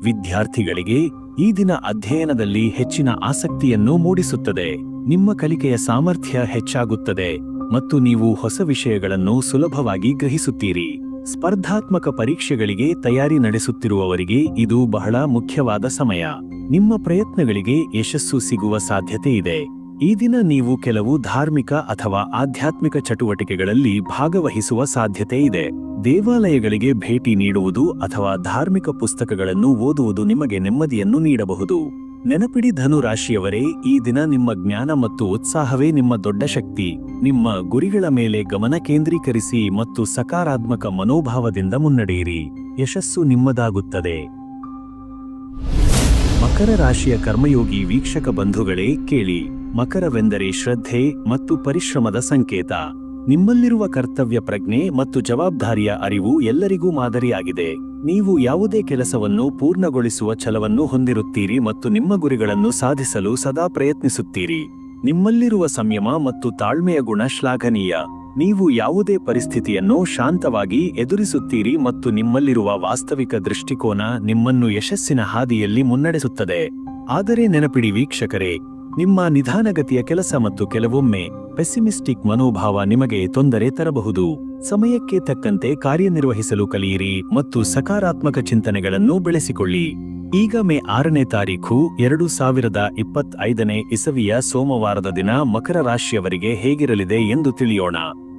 ವಿದ್ಯಾರ್ಥಿಗಳಿಗೆ ಈ ದಿನ ಅಧ್ಯಯನದಲ್ಲಿ ಹೆಚ್ಚಿನ ಆಸಕ್ತಿಯನ್ನು ಮೂಡಿಸುತ್ತದೆ. ನಿಮ್ಮ ಕಲಿಕೆಯ ಸಾಮರ್ಥ್ಯ ಹೆಚ್ಚಾಗುತ್ತದೆ ಮತ್ತು ನೀವು ಹೊಸ ವಿಷಯಗಳನ್ನು ಸುಲಭವಾಗಿ ಗ್ರಹಿಸುತ್ತೀರಿ. ಸ್ಪರ್ಧಾತ್ಮಕ ಪರೀಕ್ಷೆಗಳಿಗೆ ತಯಾರಿ ನಡೆಸುತ್ತಿರುವವರಿಗೆ ಇದು ಬಹಳ ಮುಖ್ಯವಾದ ಸಮಯ. ನಿಮ್ಮ ಪ್ರಯತ್ನಗಳಿಗೆ ಯಶಸ್ಸು ಸಿಗುವ ಸಾಧ್ಯತೆ ಇದೆ. ಈ ದಿನ ನೀವು ಕೆಲವು ಧಾರ್ಮಿಕ ಅಥವಾ ಆಧ್ಯಾತ್ಮಿಕ ಚಟುವಟಿಕೆಗಳಲ್ಲಿ ಭಾಗವಹಿಸುವ ಸಾಧ್ಯತೆ ಇದೆ. ದೇವಾಲಯಗಳಿಗೆ ಭೇಟಿ ನೀಡುವುದು ಅಥವಾ ಧಾರ್ಮಿಕ ಪುಸ್ತಕಗಳನ್ನು ಓದುವುದು ನಿಮಗೆ ನೆಮ್ಮದಿಯನ್ನು ನೀಡಬಹುದು. ನೆನಪಿಡಿ ಧನು ರಾಶಿಯವರೇ, ಈ ದಿನ ನಿಮ್ಮ ಜ್ಞಾನ ಮತ್ತು ಉತ್ಸಾಹವೇ ನಿಮ್ಮ ದೊಡ್ಡ ಶಕ್ತಿ. ನಿಮ್ಮ ಗುರಿಗಳ ಮೇಲೆ ಗಮನ ಕೇಂದ್ರೀಕರಿಸಿ ಮತ್ತು ಸಕಾರಾತ್ಮಕ ಮನೋಭಾವದಿಂದ ಮುನ್ನಡೆಯಿರಿ. ಯಶಸ್ಸು ನಿಮ್ಮದಾಗುತ್ತದೆ. ಮಕರ ರಾಶಿಯ ಕರ್ಮಯೋಗಿ ವೀಕ್ಷಕ ಬಂಧುಗಳೇ, ಕೇಳಿ. ಮಕರವೆಂದರೆ ಶ್ರದ್ಧೆ ಮತ್ತು ಪರಿಶ್ರಮದ ಸಂಕೇತ. ನಿಮ್ಮಲ್ಲಿರುವ ಕರ್ತವ್ಯ ಪ್ರಜ್ಞೆ ಮತ್ತು ಜವಾಬ್ದಾರಿಯ ಅರಿವು ಎಲ್ಲರಿಗೂ ಮಾದರಿಯಾಗಿದೆ. ನೀವು ಯಾವುದೇ ಕೆಲಸವನ್ನು ಪೂರ್ಣಗೊಳಿಸುವ ಛಲವನ್ನು ಹೊಂದಿರುತ್ತೀರಿ ಮತ್ತು ನಿಮ್ಮ ಗುರಿಗಳನ್ನು ಸಾಧಿಸಲು ಸದಾ ಪ್ರಯತ್ನಿಸುತ್ತೀರಿ. ನಿಮ್ಮಲ್ಲಿರುವ ಸಂಯಮ ಮತ್ತು ತಾಳ್ಮೆಯ ಗುಣ ಶ್ಲಾಘನೀಯ. ನೀವು ಯಾವುದೇ ಪರಿಸ್ಥಿತಿಯನ್ನು ಶಾಂತವಾಗಿ ಎದುರಿಸುತ್ತೀರಿ ಮತ್ತು ನಿಮ್ಮಲ್ಲಿರುವ ವಾಸ್ತವಿಕ ದೃಷ್ಟಿಕೋನ ನಿಮ್ಮನ್ನು ಯಶಸ್ಸಿನ ಹಾದಿಯಲ್ಲಿ ಮುನ್ನಡೆಸುತ್ತದೆ. ಆದರೆ ನೆನಪಿಡಿ ವೀಕ್ಷಕರೇ, ನಿಮ್ಮ ನಿಧಾನಗತಿಯ ಕೆಲಸ ಮತ್ತು ಕೆಲವೊಮ್ಮೆ ಪೆಸಿಮಿಸ್ಟಿಕ್ ಮನೋಭಾವ ನಿಮಗೆ ತೊಂದರೆ ತರಬಹುದು. ಸಮಯಕ್ಕೆ ತಕ್ಕಂತೆ ಕಾರ್ಯನಿರ್ವಹಿಸಲು ಕಲಿಯಿರಿ ಮತ್ತು ಸಕಾರಾತ್ಮಕ ಚಿಂತನೆಗಳನ್ನು ಬೆಳೆಸಿಕೊಳ್ಳಿ. ಈಗ ಮೇ 6ನೇ ತಾರೀಖು 2025ನೇ ಇಸವಿಯ ಸೋಮವಾರದ ದಿನ ಮಕರ ರಾಶಿಯವರಿಗೆ ಹೇಗಿರಲಿದೆ ಎಂದು ತಿಳಿಯೋಣ.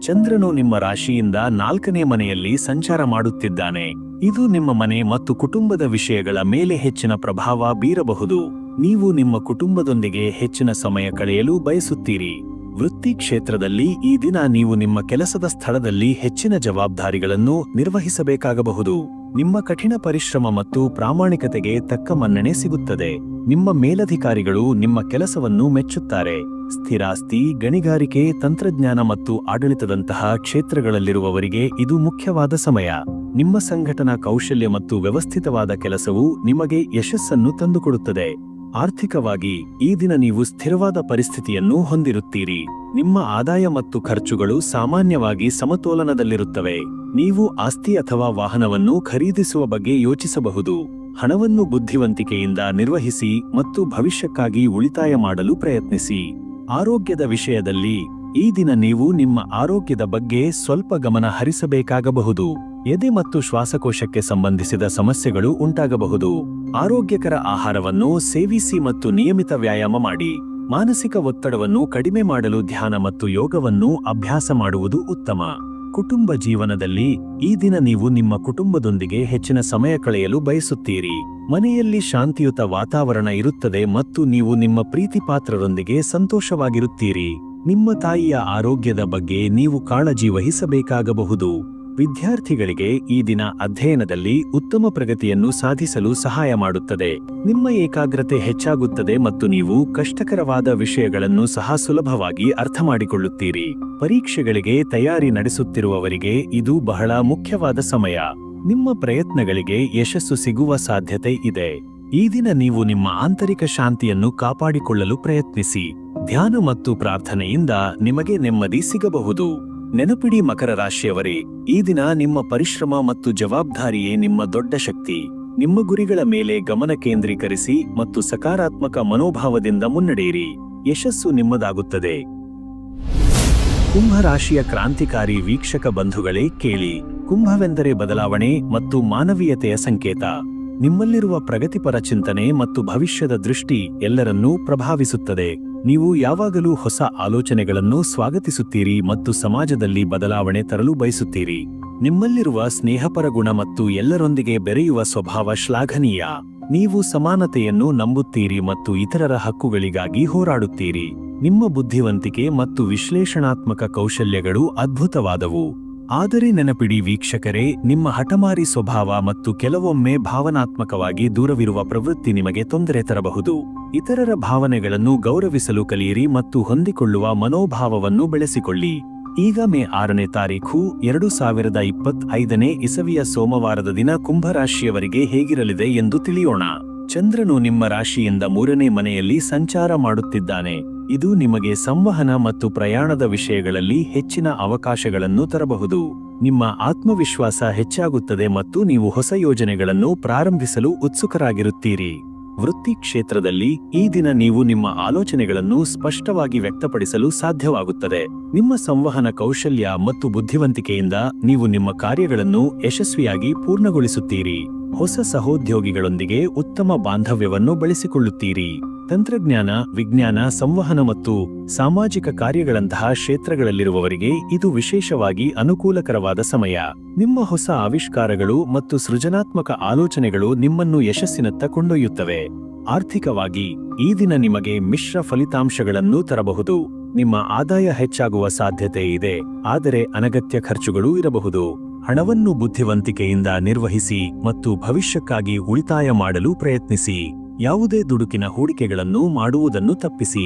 ಚಂದ್ರನು ನಿಮ್ಮ ರಾಶಿಯಿಂದ 4ನೇ ಮನೆಯಲ್ಲಿ ಸಂಚಾರ ಮಾಡುತ್ತಿದ್ದಾನೆ. ಇದು ನಿಮ್ಮ ಮನೆ ಮತ್ತು ಕುಟುಂಬದ ವಿಷಯಗಳ ಮೇಲೆ ಹೆಚ್ಚಿನ ಪ್ರಭಾವ ಬೀರಬಹುದು. ನೀವು ನಿಮ್ಮ ಕುಟುಂಬದೊಂದಿಗೆ ಹೆಚ್ಚಿನ ಸಮಯ ಕಳೆಯಲು ಬಯಸುತ್ತೀರಿ. ವೃತ್ತಿ ಕ್ಷೇತ್ರದಲ್ಲಿ ಈ ದಿನ ನೀವು ನಿಮ್ಮ ಕೆಲಸದ ಸ್ಥಳದಲ್ಲಿ ಹೆಚ್ಚಿನ ಜವಾಬ್ದಾರಿಗಳನ್ನು ನಿರ್ವಹಿಸಬೇಕಾಗಬಹುದು. ನಿಮ್ಮ ಕಠಿಣ ಪರಿಶ್ರಮ ಮತ್ತು ಪ್ರಾಮಾಣಿಕತೆಗೆ ತಕ್ಕ ಮನ್ನಣೆ ಸಿಗುತ್ತದೆ. ನಿಮ್ಮ ಮೇಲಧಿಕಾರಿಗಳು ನಿಮ್ಮ ಕೆಲಸವನ್ನು ಮೆಚ್ಚುತ್ತಾರೆ. ಸ್ಥಿರಾಸ್ತಿ, ಗಣಿಗಾರಿಕೆ, ತಂತ್ರಜ್ಞಾನ ಮತ್ತು ಆಡಳಿತದಂತಹ ಕ್ಷೇತ್ರಗಳಲ್ಲಿರುವವರಿಗೆ ಇದು ಮುಖ್ಯವಾದ ಸಮಯ. ನಿಮ್ಮ ಸಂಘಟನಾ ಕೌಶಲ್ಯ ಮತ್ತು ವ್ಯವಸ್ಥಿತವಾದ ಕೆಲಸವು ನಿಮಗೆ ಯಶಸ್ಸನ್ನು ತಂದುಕೊಡುತ್ತದೆ. ಆರ್ಥಿಕವಾಗಿ ಈ ದಿನ ನೀವು ಸ್ಥಿರವಾದ ಪರಿಸ್ಥಿತಿಯನ್ನು ಹೊಂದಿರುತ್ತೀರಿ. ನಿಮ್ಮ ಆದಾಯ ಮತ್ತು ಖರ್ಚುಗಳು ಸಾಮಾನ್ಯವಾಗಿ ಸಮತೋಲನದಲ್ಲಿರುತ್ತವೆ. ನೀವು ಆಸ್ತಿ ಅಥವಾ ವಾಹನವನ್ನು ಖರೀದಿಸುವ ಬಗ್ಗೆ ಯೋಚಿಸಬಹುದು. ಹಣವನ್ನು ಬುದ್ಧಿವಂತಿಕೆಯಿಂದ ನಿರ್ವಹಿಸಿ ಮತ್ತು ಭವಿಷ್ಯಕ್ಕಾಗಿ ಉಳಿತಾಯ ಮಾಡಲು ಪ್ರಯತ್ನಿಸಿ. ಆರೋಗ್ಯದ ವಿಷಯದಲ್ಲಿ ಈ ದಿನ ನೀವು ನಿಮ್ಮ ಆರೋಗ್ಯದ ಬಗ್ಗೆ ಸ್ವಲ್ಪ ಗಮನ ಹರಿಸಬೇಕಾಗಬಹುದು. ಎದೆ ಮತ್ತು ಶ್ವಾಸಕೋಶಕ್ಕೆ ಸಂಬಂಧಿಸಿದ ಸಮಸ್ಯೆಗಳು ಉಂಟಾಗಬಹುದು. ಆರೋಗ್ಯಕರ ಆಹಾರವನ್ನು ಸೇವಿಸಿ ಮತ್ತು ನಿಯಮಿತ ವ್ಯಾಯಾಮ ಮಾಡಿ. ಮಾನಸಿಕ ಒತ್ತಡವನ್ನು ಕಡಿಮೆ ಮಾಡಲು ಧ್ಯಾನ ಮತ್ತು ಯೋಗವನ್ನು ಅಭ್ಯಾಸ ಮಾಡುವುದು ಉತ್ತಮ. ಕುಟುಂಬ ಜೀವನದಲ್ಲಿ ಈ ದಿನ ನೀವು ನಿಮ್ಮ ಕುಟುಂಬದೊಂದಿಗೆ ಹೆಚ್ಚಿನ ಸಮಯ ಕಳೆಯಲು ಬಯಸುತ್ತೀರಿ. ಮನೆಯಲ್ಲಿ ಶಾಂತಿಯುತ ವಾತಾವರಣ ಇರುತ್ತದೆ ಮತ್ತು ನೀವು ನಿಮ್ಮ ಪ್ರೀತಿಪಾತ್ರರೊಂದಿಗೆ ಸಂತೋಷವಾಗಿರುತ್ತೀರಿ. ನಿಮ್ಮ ತಾಯಿಯ ಆರೋಗ್ಯದ ಬಗ್ಗೆ ನೀವು ಕಾಳಜಿ ವಹಿಸಬೇಕಾಗಬಹುದು. ವಿದ್ಯಾರ್ಥಿಗಳಿಗೆ ಈ ದಿನ ಅಧ್ಯಯನದಲ್ಲಿ ಉತ್ತಮ ಪ್ರಗತಿಯನ್ನು ಸಾಧಿಸಲು ಸಹಾಯ ಮಾಡುತ್ತದೆ. ನಿಮ್ಮ ಏಕಾಗ್ರತೆ ಹೆಚ್ಚಾಗುತ್ತದೆ ಮತ್ತು ನೀವು ಕಷ್ಟಕರವಾದ ವಿಷಯಗಳನ್ನು ಸಹ ಸುಲಭವಾಗಿ ಅರ್ಥಮಾಡಿಕೊಳ್ಳುತ್ತೀರಿ. ಪರೀಕ್ಷೆಗಳಿಗೆ ತಯಾರಿ ನಡೆಸುತ್ತಿರುವವರಿಗೆ ಇದು ಬಹಳ ಮುಖ್ಯವಾದ ಸಮಯ. ನಿಮ್ಮ ಪ್ರಯತ್ನಗಳಿಗೆ ಯಶಸ್ಸು ಸಿಗುವ ಸಾಧ್ಯತೆ ಇದೆ. ಈ ದಿನ ನೀವು ನಿಮ್ಮ ಆಂತರಿಕ ಶಾಂತಿಯನ್ನು ಕಾಪಾಡಿಕೊಳ್ಳಲು ಪ್ರಯತ್ನಿಸಿ. ಧ್ಯಾನ ಮತ್ತು ಪ್ರಾರ್ಥನೆಯಿಂದ ನಿಮಗೆ ನೆಮ್ಮದಿ ಸಿಗಬಹುದು. ನೆನಪಿಡಿ ಮಕರ ರಾಶಿಯವರೇ, ಈ ದಿನ ನಿಮ್ಮ ಪರಿಶ್ರಮ ಮತ್ತು ಜವಾಬ್ದಾರಿಯೇ ನಿಮ್ಮ ದೊಡ್ಡ ಶಕ್ತಿ. ನಿಮ್ಮ ಗುರಿಗಳ ಮೇಲೆ ಗಮನ ಕೇಂದ್ರೀಕರಿಸಿ ಮತ್ತು ಸಕಾರಾತ್ಮಕ ಮನೋಭಾವದಿಂದ ಮುನ್ನಡೆಯಿರಿ. ಯಶಸ್ಸು ನಿಮ್ಮದಾಗುತ್ತದೆ. ಕುಂಭರಾಶಿಯ ಕ್ರಾಂತಿಕಾರಿ ವೀಕ್ಷಕ ಬಂಧುಗಳೇ, ಕೇಳಿ. ಕುಂಭವೆಂದರೆ ಬದಲಾವಣೆ ಮತ್ತು ಮಾನವೀಯತೆಯ ಸಂಕೇತ. ನಿಮ್ಮಲ್ಲಿರುವ ಪ್ರಗತಿಪರ ಚಿಂತನೆ ಮತ್ತು ಭವಿಷ್ಯದ ದೃಷ್ಟಿ ಎಲ್ಲರನ್ನೂ ಪ್ರಭಾವಿಸುತ್ತದೆ. ನೀವು ಯಾವಾಗಲೂ ಹೊಸ ಆಲೋಚನೆಗಳನ್ನು ಸ್ವಾಗತಿಸುತ್ತೀರಿ ಮತ್ತು ಸಮಾಜದಲ್ಲಿ ಬದಲಾವಣೆ ತರಲು ಬಯಸುತ್ತೀರಿ. ನಿಮ್ಮಲ್ಲಿರುವ ಸ್ನೇಹಪರ ಗುಣ ಮತ್ತು ಎಲ್ಲರೊಂದಿಗೆ ಬೆರೆಯುವ ಸ್ವಭಾವ ಶ್ಲಾಘನೀಯ. ನೀವು ಸಮಾನತೆಯನ್ನು ನಂಬುತ್ತೀರಿ ಮತ್ತು ಇತರರ ಹಕ್ಕುಗಳಿಗಾಗಿ ಹೋರಾಡುತ್ತೀರಿ. ನಿಮ್ಮ ಬುದ್ಧಿವಂತಿಕೆ ಮತ್ತು ವಿಶ್ಲೇಷಣಾತ್ಮಕ ಕೌಶಲ್ಯಗಳು ಅದ್ಭುತವಾದವು. ಆದರೆ ನೆನಪಿಡಿ ವೀಕ್ಷಕರೇ, ನಿಮ್ಮ ಹಠಮಾರಿ ಸ್ವಭಾವ ಮತ್ತು ಕೆಲವೊಮ್ಮೆ ಭಾವನಾತ್ಮಕವಾಗಿ ದೂರವಿರುವ ಪ್ರವೃತ್ತಿ ನಿಮಗೆ ತೊಂದರೆ ತರಬಹುದು. ಇತರರ ಭಾವನೆಗಳನ್ನು ಗೌರವಿಸಲು ಕಲಿಯಿರಿ ಮತ್ತು ಹೊಂದಿಕೊಳ್ಳುವ ಮನೋಭಾವವನ್ನು ಬೆಳೆಸಿಕೊಳ್ಳಿ. ಈಗ ಮೇ 6ನೇ ತಾರೀಖು 2025ನೇ ಇಸವಿಯ ಸೋಮವಾರದ ದಿನ ಕುಂಭರಾಶಿಯವರಿಗೆ ಹೇಗಿರಲಿದೆ ಎಂದು ತಿಳಿಯೋಣ. ಚಂದ್ರನು ನಿಮ್ಮ ರಾಶಿಯಿಂದ 3ನೇ ಮನೆಯಲ್ಲಿ ಸಂಚಾರ ಮಾಡುತ್ತಿದ್ದಾನೆ. ಇದು ನಿಮಗೆ ಸಂವಹನ ಮತ್ತು ಪ್ರಯಾಣದ ವಿಷಯಗಳಲ್ಲಿ ಹೆಚ್ಚಿನ ಅವಕಾಶಗಳನ್ನು ತರಬಹುದು. ನಿಮ್ಮ ಆತ್ಮವಿಶ್ವಾಸ ಹೆಚ್ಚಾಗುತ್ತದೆ ಮತ್ತು ನೀವು ಹೊಸ ಯೋಜನೆಗಳನ್ನು ಪ್ರಾರಂಭಿಸಲು ಉತ್ಸುಕರಾಗಿರುತ್ತೀರಿ. ವೃತ್ತಿ ಕ್ಷೇತ್ರದಲ್ಲಿ ಈ ದಿನ ನೀವು ನಿಮ್ಮ ಆಲೋಚನೆಗಳನ್ನು ಸ್ಪಷ್ಟವಾಗಿ ವ್ಯಕ್ತಪಡಿಸಲು ಸಾಧ್ಯವಾಗುತ್ತದೆ. ನಿಮ್ಮ ಸಂವಹನ ಕೌಶಲ್ಯ ಮತ್ತು ಬುದ್ಧಿವಂತಿಕೆಯಿಂದ ನೀವು ನಿಮ್ಮ ಕಾರ್ಯಗಳನ್ನು ಯಶಸ್ವಿಯಾಗಿ ಪೂರ್ಣಗೊಳಿಸುತ್ತೀರಿ. ಹೊಸ ಸಹೋದ್ಯೋಗಿಗಳೊಂದಿಗೆ ಉತ್ತಮ ಬಾಂಧವ್ಯವನ್ನು ಬೆಳೆಸಿಕೊಳ್ಳುತ್ತೀರಿ. ತಂತ್ರಜ್ಞಾನ, ವಿಜ್ಞಾನ, ಸಂವಹನ ಮತ್ತು ಸಾಮಾಜಿಕ ಕಾರ್ಯಗಳಂತಹ ಕ್ಷೇತ್ರಗಳಲ್ಲಿರುವವರಿಗೆ ಇದು ವಿಶೇಷವಾಗಿ ಅನುಕೂಲಕರವಾದ ಸಮಯ. ನಿಮ್ಮ ಹೊಸ ಆವಿಷ್ಕಾರಗಳು ಮತ್ತು ಸೃಜನಾತ್ಮಕ ಆಲೋಚನೆಗಳು ನಿಮ್ಮನ್ನು ಯಶಸ್ಸಿನತ್ತ ಕೊಂಡೊಯ್ಯುತ್ತವೆ. ಆರ್ಥಿಕವಾಗಿ ಈ ದಿನ ನಿಮಗೆ ಮಿಶ್ರ ಫಲಿತಾಂಶಗಳನ್ನು ತರಬಹುದು. ನಿಮ್ಮ ಆದಾಯ ಹೆಚ್ಚಾಗುವ ಸಾಧ್ಯತೆ ಇದೆ, ಆದರೆ ಅನಗತ್ಯ ಖರ್ಚುಗಳೂ ಇರಬಹುದು. ಹಣವನ್ನು ಬುದ್ಧಿವಂತಿಕೆಯಿಂದ ನಿರ್ವಹಿಸಿ ಮತ್ತು ಭವಿಷ್ಯಕ್ಕಾಗಿ ಉಳಿತಾಯ ಮಾಡಲು ಪ್ರಯತ್ನಿಸಿ. ಯಾವುದೇ ದುಡುಕಿನ ಹೂಡಿಕೆಗಳನ್ನು ಮಾಡುವುದನ್ನು ತಪ್ಪಿಸಿ.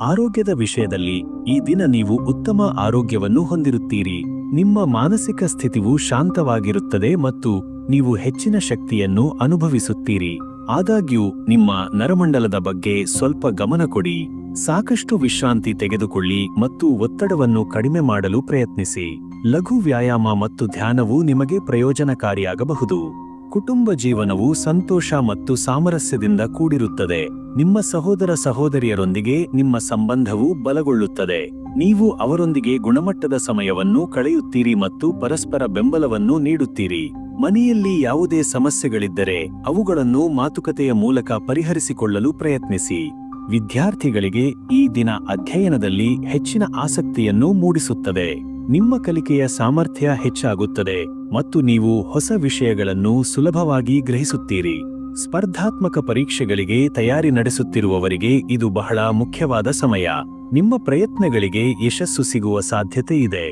ಆರೋಗ್ಯದ ವಿಷಯದಲ್ಲಿ ಈ ದಿನ ನೀವು ಉತ್ತಮ ಆರೋಗ್ಯವನ್ನು ಹೊಂದಿರುತ್ತೀರಿ. ನಿಮ್ಮ ಮಾನಸಿಕ ಸ್ಥಿತಿಯು ಶಾಂತವಾಗಿರುತ್ತದೆ ಮತ್ತು ನೀವು ಹೆಚ್ಚಿನ ಶಕ್ತಿಯನ್ನು ಅನುಭವಿಸುತ್ತೀರಿ. ಆದಾಗ್ಯೂ ನಿಮ್ಮ ನರಮಂಡಲದ ಬಗ್ಗೆ ಸ್ವಲ್ಪ ಗಮನ ಕೊಡಿ. ಸಾಕಷ್ಟು ವಿಶ್ರಾಂತಿ ತೆಗೆದುಕೊಳ್ಳಿ ಮತ್ತು ಒತ್ತಡವನ್ನು ಕಡಿಮೆ ಮಾಡಲು ಪ್ರಯತ್ನಿಸಿ. ಲಘು ವ್ಯಾಯಾಮ ಮತ್ತು ಧ್ಯಾನವು ನಿಮಗೆ ಪ್ರಯೋಜನಕಾರಿಯಾಗಬಹುದು. ಕುಟುಂಬ ಜೀವನವು ಸಂತೋಷ ಮತ್ತು ಸಾಮರಸ್ಯದಿಂದ ಕೂಡಿರುತ್ತದೆ. ನಿಮ್ಮ ಸಹೋದರ ಸಹೋದರಿಯರೊಂದಿಗೆ ನಿಮ್ಮ ಸಂಬಂಧವು ಬಲಗೊಳ್ಳುತ್ತದೆ. ನೀವು ಅವರೊಂದಿಗೆ ಗುಣಮಟ್ಟದ ಸಮಯವನ್ನು ಕಳೆಯುತ್ತೀರಿ ಮತ್ತು ಪರಸ್ಪರ ಬೆಂಬಲವನ್ನು ನೀಡುತ್ತೀರಿ. ಮನೆಯಲ್ಲಿ ಯಾವುದೇ ಸಮಸ್ಯೆಗಳಿದ್ದರೆ ಅವುಗಳನ್ನು ಮಾತುಕತೆಯ ಮೂಲಕ ಪರಿಹರಿಸಿಕೊಳ್ಳಲು ಪ್ರಯತ್ನಿಸಿ. ವಿದ್ಯಾರ್ಥಿಗಳಿಗೆ ಈ ದಿನ ಅಧ್ಯಯನದಲ್ಲಿ ಹೆಚ್ಚಿನ ಆಸಕ್ತಿಯನ್ನು ಮೂಡಿಸುತ್ತದೆ. ನಿಮ್ಮ ಕಲಿಕೆಯ ಸಾಮರ್ಥ್ಯ ಹೆಚ್ಚಾಗುತ್ತದೆ ಮತ್ತು ನೀವು ಹೊಸ ವಿಷಯಗಳನ್ನು ಸುಲಭವಾಗಿ ಗ್ರಹಿಸುತ್ತೀರಿ. ಸ್ಪರ್ಧಾತ್ಮಕ ಪರೀಕ್ಷೆಗಳಿಗೆ ತಯಾರಿ ನಡೆಸುತ್ತಿರುವವರಿಗೆ ಇದು ಬಹಳ ಮುಖ್ಯವಾದ ಸಮಯ. ನಿಮ್ಮ ಪ್ರಯತ್ನಗಳಿಗೆ ಯಶಸ್ಸು ಸಿಗುವ ಸಾಧ್ಯತೆ ಇದೆ.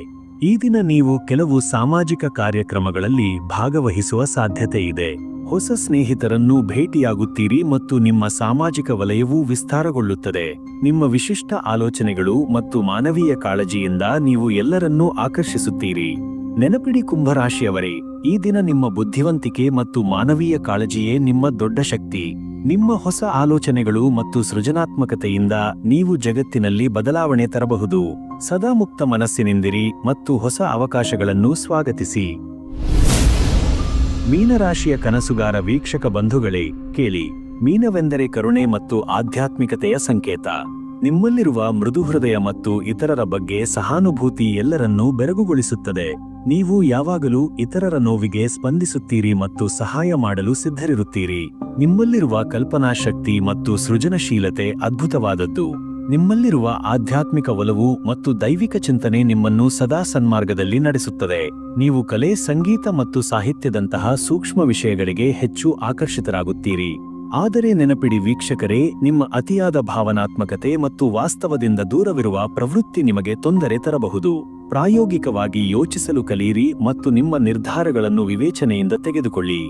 ಈ ದಿನ ನೀವು ಕೆಲವು ಸಾಮಾಜಿಕ ಕಾರ್ಯಕ್ರಮಗಳಲ್ಲಿ ಭಾಗವಹಿಸುವ ಸಾಧ್ಯತೆ ಇದೆ. ಹೊಸ ಸ್ನೇಹಿತರನ್ನು ಭೇಟಿಯಾಗುತ್ತೀರಿ ಮತ್ತು ನಿಮ್ಮ ಸಾಮಾಜಿಕ ವಲಯವೂ ವಿಸ್ತಾರಗೊಳ್ಳುತ್ತದೆ. ನಿಮ್ಮ ವಿಶಿಷ್ಟ ಆಲೋಚನೆಗಳು ಮತ್ತು ಮಾನವೀಯ ಕಾಳಜಿಯಿಂದ ನೀವು ಎಲ್ಲರನ್ನೂ ಆಕರ್ಷಿಸುತ್ತೀರಿ. ನೆನಪಿಡಿ ಕುಂಭರಾಶಿಯವರೇ, ಈ ದಿನ ನಿಮ್ಮ ಬುದ್ಧಿವಂತಿಕೆ ಮತ್ತು ಮಾನವೀಯ ಕಾಳಜಿಯೇ ನಿಮ್ಮ ದೊಡ್ಡ ಶಕ್ತಿ. ನಿಮ್ಮ ಹೊಸ ಆಲೋಚನೆಗಳು ಮತ್ತು ಸೃಜನಾತ್ಮಕತೆಯಿಂದ ನೀವು ಜಗತ್ತಿನಲ್ಲಿ ಬದಲಾವಣೆ ತರಬಹುದು. ಸದಾ ಮುಕ್ತ ಮನಸ್ಸಿನಿಂದಿರಿ ಮತ್ತು ಹೊಸ ಅವಕಾಶಗಳನ್ನು ಸ್ವಾಗತಿಸಿ. ಮೀನರಾಶಿಯ ಕನಸುಗಾರ ವೀಕ್ಷಕ ಬಂಧುಗಳೇ, ಕೇಳಿ. ಮೀನವೆಂದರೆ ಕರುಣೆ ಮತ್ತು ಆಧ್ಯಾತ್ಮಿಕತೆಯ ಸಂಕೇತ. ನಿಮ್ಮಲ್ಲಿರುವ ಮೃದು ಹೃದಯ ಮತ್ತು ಇತರರ ಬಗ್ಗೆ ಸಹಾನುಭೂತಿ ಎಲ್ಲರನ್ನೂ ಬೆರಗುಗೊಳಿಸುತ್ತದೆ. ನೀವು ಯಾವಾಗಲೂ ಇತರರ ನೋವಿಗೆ ಸ್ಪಂದಿಸುತ್ತೀರಿ ಮತ್ತು ಸಹಾಯ ಮಾಡಲು ಸಿದ್ಧರಿರುತ್ತೀರಿ. ನಿಮ್ಮಲ್ಲಿರುವ ಕಲ್ಪನಾ ಶಕ್ತಿ ಮತ್ತು ಸೃಜನಶೀಲತೆ ಅದ್ಭುತವಾದದ್ದು. ನಿಮ್ಮಲ್ಲಿರುವ ಆಧ್ಯಾತ್ಮಿಕ ಒಲವು ಮತ್ತು ದೈವಿಕ ಚಿಂತನೆ ನಿಮ್ಮನ್ನು ಸದಾ ಸನ್ಮಾರ್ಗದಲ್ಲಿ ನಡೆಸುತ್ತದೆ. ನೀವು ಕಲೆ, ಸಂಗೀತ ಮತ್ತು ಸಾಹಿತ್ಯದಂತಹ ಸೂಕ್ಷ್ಮ ವಿಷಯಗಳಿಗೆ ಹೆಚ್ಚು ಆಕರ್ಷಿತರಾಗುತ್ತೀರಿ. ಆದರೆ ನೆನಪಿಡಿ ವೀಕ್ಷಕರೇ, ನಿಮ್ಮ ಅತಿಯಾದ ಭಾವನಾತ್ಮಕತೆ ಮತ್ತು ವಾಸ್ತವದಿಂದ ದೂರವಿರುವ ಪ್ರವೃತ್ತಿ ನಿಮಗೆ ತೊಂದರೆ ತರಬಹುದು. ಪ್ರಾಯೋಗಿಕವಾಗಿ ಯೋಚಿಸಲು ಕಲಿಯಿರಿ ಮತ್ತು ನಿಮ್ಮ ನಿರ್ಧಾರಗಳನ್ನು ವಿವೇಚನೆಯಿಂದ ತೆಗೆದುಕೊಳ್ಳಿ.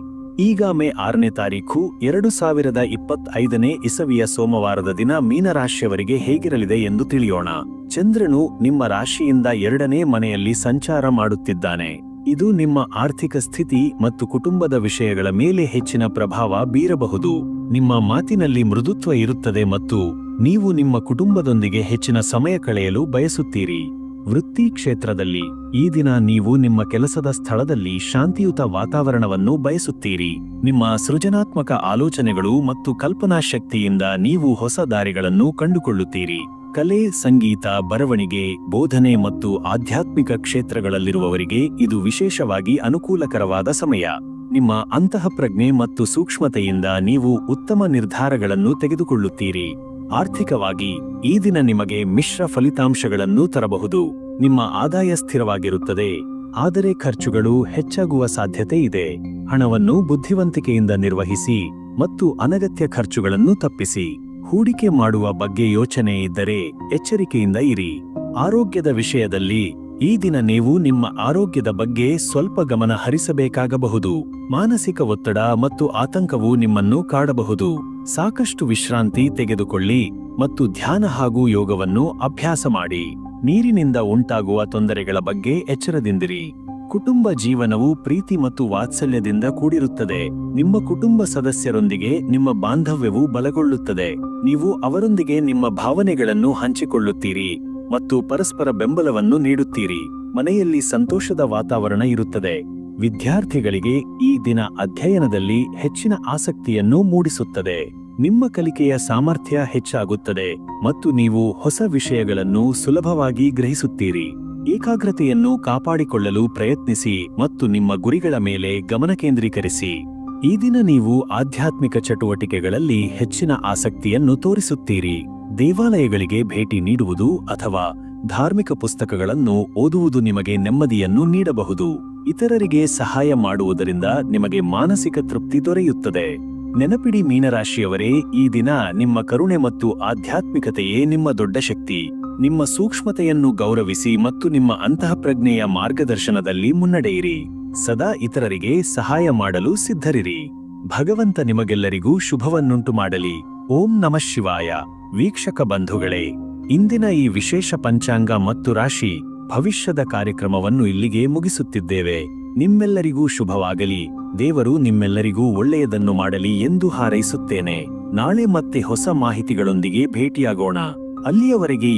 ಈಗ ಮೇ 6ನೇ ತಾರೀಖು 2025ನೇ ಇಸವಿಯ ಸೋಮವಾರದ ದಿನ ಮೀನರಾಶಿಯವರಿಗೆ ಹೇಗಿರಲಿದೆ ಎಂದು ತಿಳಿಯೋಣ. ಚಂದ್ರನು ನಿಮ್ಮ ರಾಶಿಯಿಂದ 2ನೇ ಮನೆಯಲ್ಲಿ ಸಂಚಾರ ಮಾಡುತ್ತಿದ್ದಾನೆ. ಇದು ನಿಮ್ಮ ಆರ್ಥಿಕ ಸ್ಥಿತಿ ಮತ್ತು ಕುಟುಂಬದ ವಿಷಯಗಳ ಮೇಲೆ ಹೆಚ್ಚಿನ ಪ್ರಭಾವ ಬೀರಬಹುದು. ನಿಮ್ಮ ಮಾತಿನಲ್ಲಿ ಮೃದುತ್ವ ಇರುತ್ತದೆ ಮತ್ತು ನೀವು ನಿಮ್ಮ ಕುಟುಂಬದೊಂದಿಗೆ ಹೆಚ್ಚಿನ ಸಮಯ ಕಳೆಯಲು ಬಯಸುತ್ತೀರಿ. ವೃತ್ತಿ ಕ್ಷೇತ್ರದಲ್ಲಿ ಈ ದಿನ ನೀವು ನಿಮ್ಮ ಕೆಲಸದ ಸ್ಥಳದಲ್ಲಿ ಶಾಂತಿಯುತ ವಾತಾವರಣವನ್ನು ಬಯಸುತ್ತೀರಿ. ನಿಮ್ಮ ಸೃಜನಾತ್ಮಕ ಆಲೋಚನೆಗಳು ಮತ್ತು ಕಲ್ಪನಾ ಶಕ್ತಿಯಿಂದ ನೀವು ಹೊಸ ದಾರಿಗಳನ್ನು ಕಂಡುಕೊಳ್ಳುತ್ತೀರಿ. ಕಲೆ, ಸಂಗೀತ, ಬರವಣಿಗೆ, ಬೋಧನೆ ಮತ್ತು ಆಧ್ಯಾತ್ಮಿಕ ಕ್ಷೇತ್ರಗಳಲ್ಲಿರುವವರಿಗೆ ಇದು ವಿಶೇಷವಾಗಿ ಅನುಕೂಲಕರವಾದ ಸಮಯ. ನಿಮ್ಮ ಅಂತಃಪ್ರಜ್ಞೆ ಮತ್ತು ಸೂಕ್ಷ್ಮತೆಯಿಂದ ನೀವು ಉತ್ತಮ ನಿರ್ಧಾರಗಳನ್ನು ತೆಗೆದುಕೊಳ್ಳುತ್ತೀರಿ. ಆರ್ಥಿಕವಾಗಿ ಈ ದಿನ ನಿಮಗೆ ಮಿಶ್ರ ಫಲಿತಾಂಶಗಳನ್ನು ತರಬಹುದು. ನಿಮ್ಮ ಆದಾಯ ಸ್ಥಿರವಾಗಿರುತ್ತದೆ, ಆದರೆ ಖರ್ಚುಗಳು ಹೆಚ್ಚಾಗುವ ಸಾಧ್ಯತೆ ಇದೆ. ಹಣವನ್ನು ಬುದ್ಧಿವಂತಿಕೆಯಿಂದ ನಿರ್ವಹಿಸಿ ಮತ್ತು ಅನಗತ್ಯ ಖರ್ಚುಗಳನ್ನು ತಪ್ಪಿಸಿ. ಹೂಡಿಕೆ ಮಾಡುವ ಬಗ್ಗೆ ಯೋಚನೆ ಇದ್ದರೆ ಎಚ್ಚರಿಕೆಯಿಂದ ಇರಿ. ಆರೋಗ್ಯದ ವಿಷಯದಲ್ಲಿ ಈ ದಿನ ನೀವು ನಿಮ್ಮ ಆರೋಗ್ಯದ ಬಗ್ಗೆ ಸ್ವಲ್ಪ ಗಮನ ಹರಿಸಬೇಕಾಗಬಹುದು. ಮಾನಸಿಕ ಒತ್ತಡ ಮತ್ತು ಆತಂಕವು ನಿಮ್ಮನ್ನು ಕಾಡಬಹುದು. ಸಾಕಷ್ಟು ವಿಶ್ರಾಂತಿ ತೆಗೆದುಕೊಳ್ಳಿ ಮತ್ತು ಧ್ಯಾನ ಹಾಗೂ ಯೋಗವನ್ನು ಅಭ್ಯಾಸ ಮಾಡಿ. ನೀರಿನಿಂದ ಉಂಟಾಗುವ ತೊಂದರೆಗಳ ಬಗ್ಗೆ ಎಚ್ಚರದಿಂದಿರಿ. ಕುಟುಂಬ ಜೀವನವು ಪ್ರೀತಿ ಮತ್ತು ವಾತ್ಸಲ್ಯದಿಂದ ಕೂಡಿರುತ್ತದೆ. ನಿಮ್ಮ ಕುಟುಂಬ ಸದಸ್ಯರೊಂದಿಗೆ ನಿಮ್ಮ ಬಾಂಧವ್ಯವು ಬಲಗೊಳ್ಳುತ್ತದೆ. ನೀವು ಅವರೊಂದಿಗೆ ನಿಮ್ಮ ಭಾವನೆಗಳನ್ನು ಹಂಚಿಕೊಳ್ಳುತ್ತೀರಿ ಮತ್ತು ಪರಸ್ಪರ ಬೆಂಬಲವನ್ನು ನೀಡುತ್ತೀರಿ. ಮನೆಯಲ್ಲಿ ಸಂತೋಷದ ವಾತಾವರಣ ಇರುತ್ತದೆ. ವಿದ್ಯಾರ್ಥಿಗಳಿಗೆ ಈ ದಿನ ಅಧ್ಯಯನದಲ್ಲಿ ಹೆಚ್ಚಿನ ಆಸಕ್ತಿಯನ್ನು ಮೂಡಿಸುತ್ತದೆ. ನಿಮ್ಮ ಕಲಿಕೆಯ ಸಾಮರ್ಥ್ಯ ಹೆಚ್ಚಾಗುತ್ತದೆ ಮತ್ತು ನೀವು ಹೊಸ ವಿಷಯಗಳನ್ನು ಸುಲಭವಾಗಿ ಗ್ರಹಿಸುತ್ತೀರಿ. ಏಕಾಗ್ರತೆಯನ್ನು ಕಾಪಾಡಿಕೊಳ್ಳಲು ಪ್ರಯತ್ನಿಸಿ ಮತ್ತು ನಿಮ್ಮ ಗುರಿಗಳ ಮೇಲೆ ಗಮನ ಕೇಂದ್ರೀಕರಿಸಿ. ಈ ದಿನ ನೀವು ಆಧ್ಯಾತ್ಮಿಕ ಚಟುವಟಿಕೆಗಳಲ್ಲಿ ಹೆಚ್ಚಿನ ಆಸಕ್ತಿಯನ್ನು ತೋರಿಸುತ್ತೀರಿ. ದೇವಾಲಯಗಳಿಗೆ ಭೇಟಿ ನೀಡುವುದು ಅಥವಾ ಧಾರ್ಮಿಕ ಪುಸ್ತಕಗಳನ್ನು ಓದುವುದು ನಿಮಗೆ ನೆಮ್ಮದಿಯನ್ನು ನೀಡಬಹುದು. ಇತರರಿಗೆ ಸಹಾಯ ಮಾಡುವುದರಿಂದ ನಿಮಗೆ ಮಾನಸಿಕ ತೃಪ್ತಿ ದೊರೆಯುತ್ತದೆ. ನೆನಪಿಡಿ ಮೀನರಾಶಿಯವರೇ, ಈ ದಿನ ನಿಮ್ಮ ಕರುಣೆ ಮತ್ತು ಆಧ್ಯಾತ್ಮಿಕತೆಯೇ ನಿಮ್ಮ ದೊಡ್ಡ ಶಕ್ತಿ. ನಿಮ್ಮ ಸೂಕ್ಷ್ಮತೆಯನ್ನು ಗೌರವಿಸಿ ಮತ್ತು ನಿಮ್ಮ ಅಂತಃಪ್ರಜ್ಞೆಯ ಮಾರ್ಗದರ್ಶನದಲ್ಲಿ ಮುನ್ನಡೆಯಿರಿ. ಸದಾ ಇತರರಿಗೆ ಸಹಾಯ ಮಾಡಲು ಸಿದ್ಧರಿರಿ. ಭಗವಂತ ನಿಮಗೆಲ್ಲರಿಗೂ ಶುಭವನ್ನುಂಟು ಮಾಡಲಿ. ಓಂ ನಮಃ ಶಿವಾಯ. ವೀಕ್ಷಕ ಬಂಧುಗಳೇ, ಇಂದಿನ ಈ ವಿಶೇಷ ಪಂಚಾಂಗ ಮತ್ತು ರಾಶಿ ಭವಿಷ್ಯದ ಕಾರ್ಯಕ್ರಮವನ್ನು ಇಲ್ಲಿಗೆ ಮುಗಿಸುತ್ತಿದ್ದೇವೆ. ನಿಮ್ಮೆಲ್ಲರಿಗೂ ಶುಭವಾಗಲಿ. ದೇವರು ನಿಮ್ಮೆಲ್ಲರಿಗೂ ಒಳ್ಳೆಯದನ್ನು ಮಾಡಲಿ ಎಂದು ಹಾರೈಸುತ್ತೇನೆ. ನಾಳೆ ಮತ್ತೆ ಹೊಸ ಮಾಹಿತಿಗಳೊಂದಿಗೆ ಭೇಟಿಯಾಗೋಣ. ಅಲ್ಲಿಯವರೆಗೆ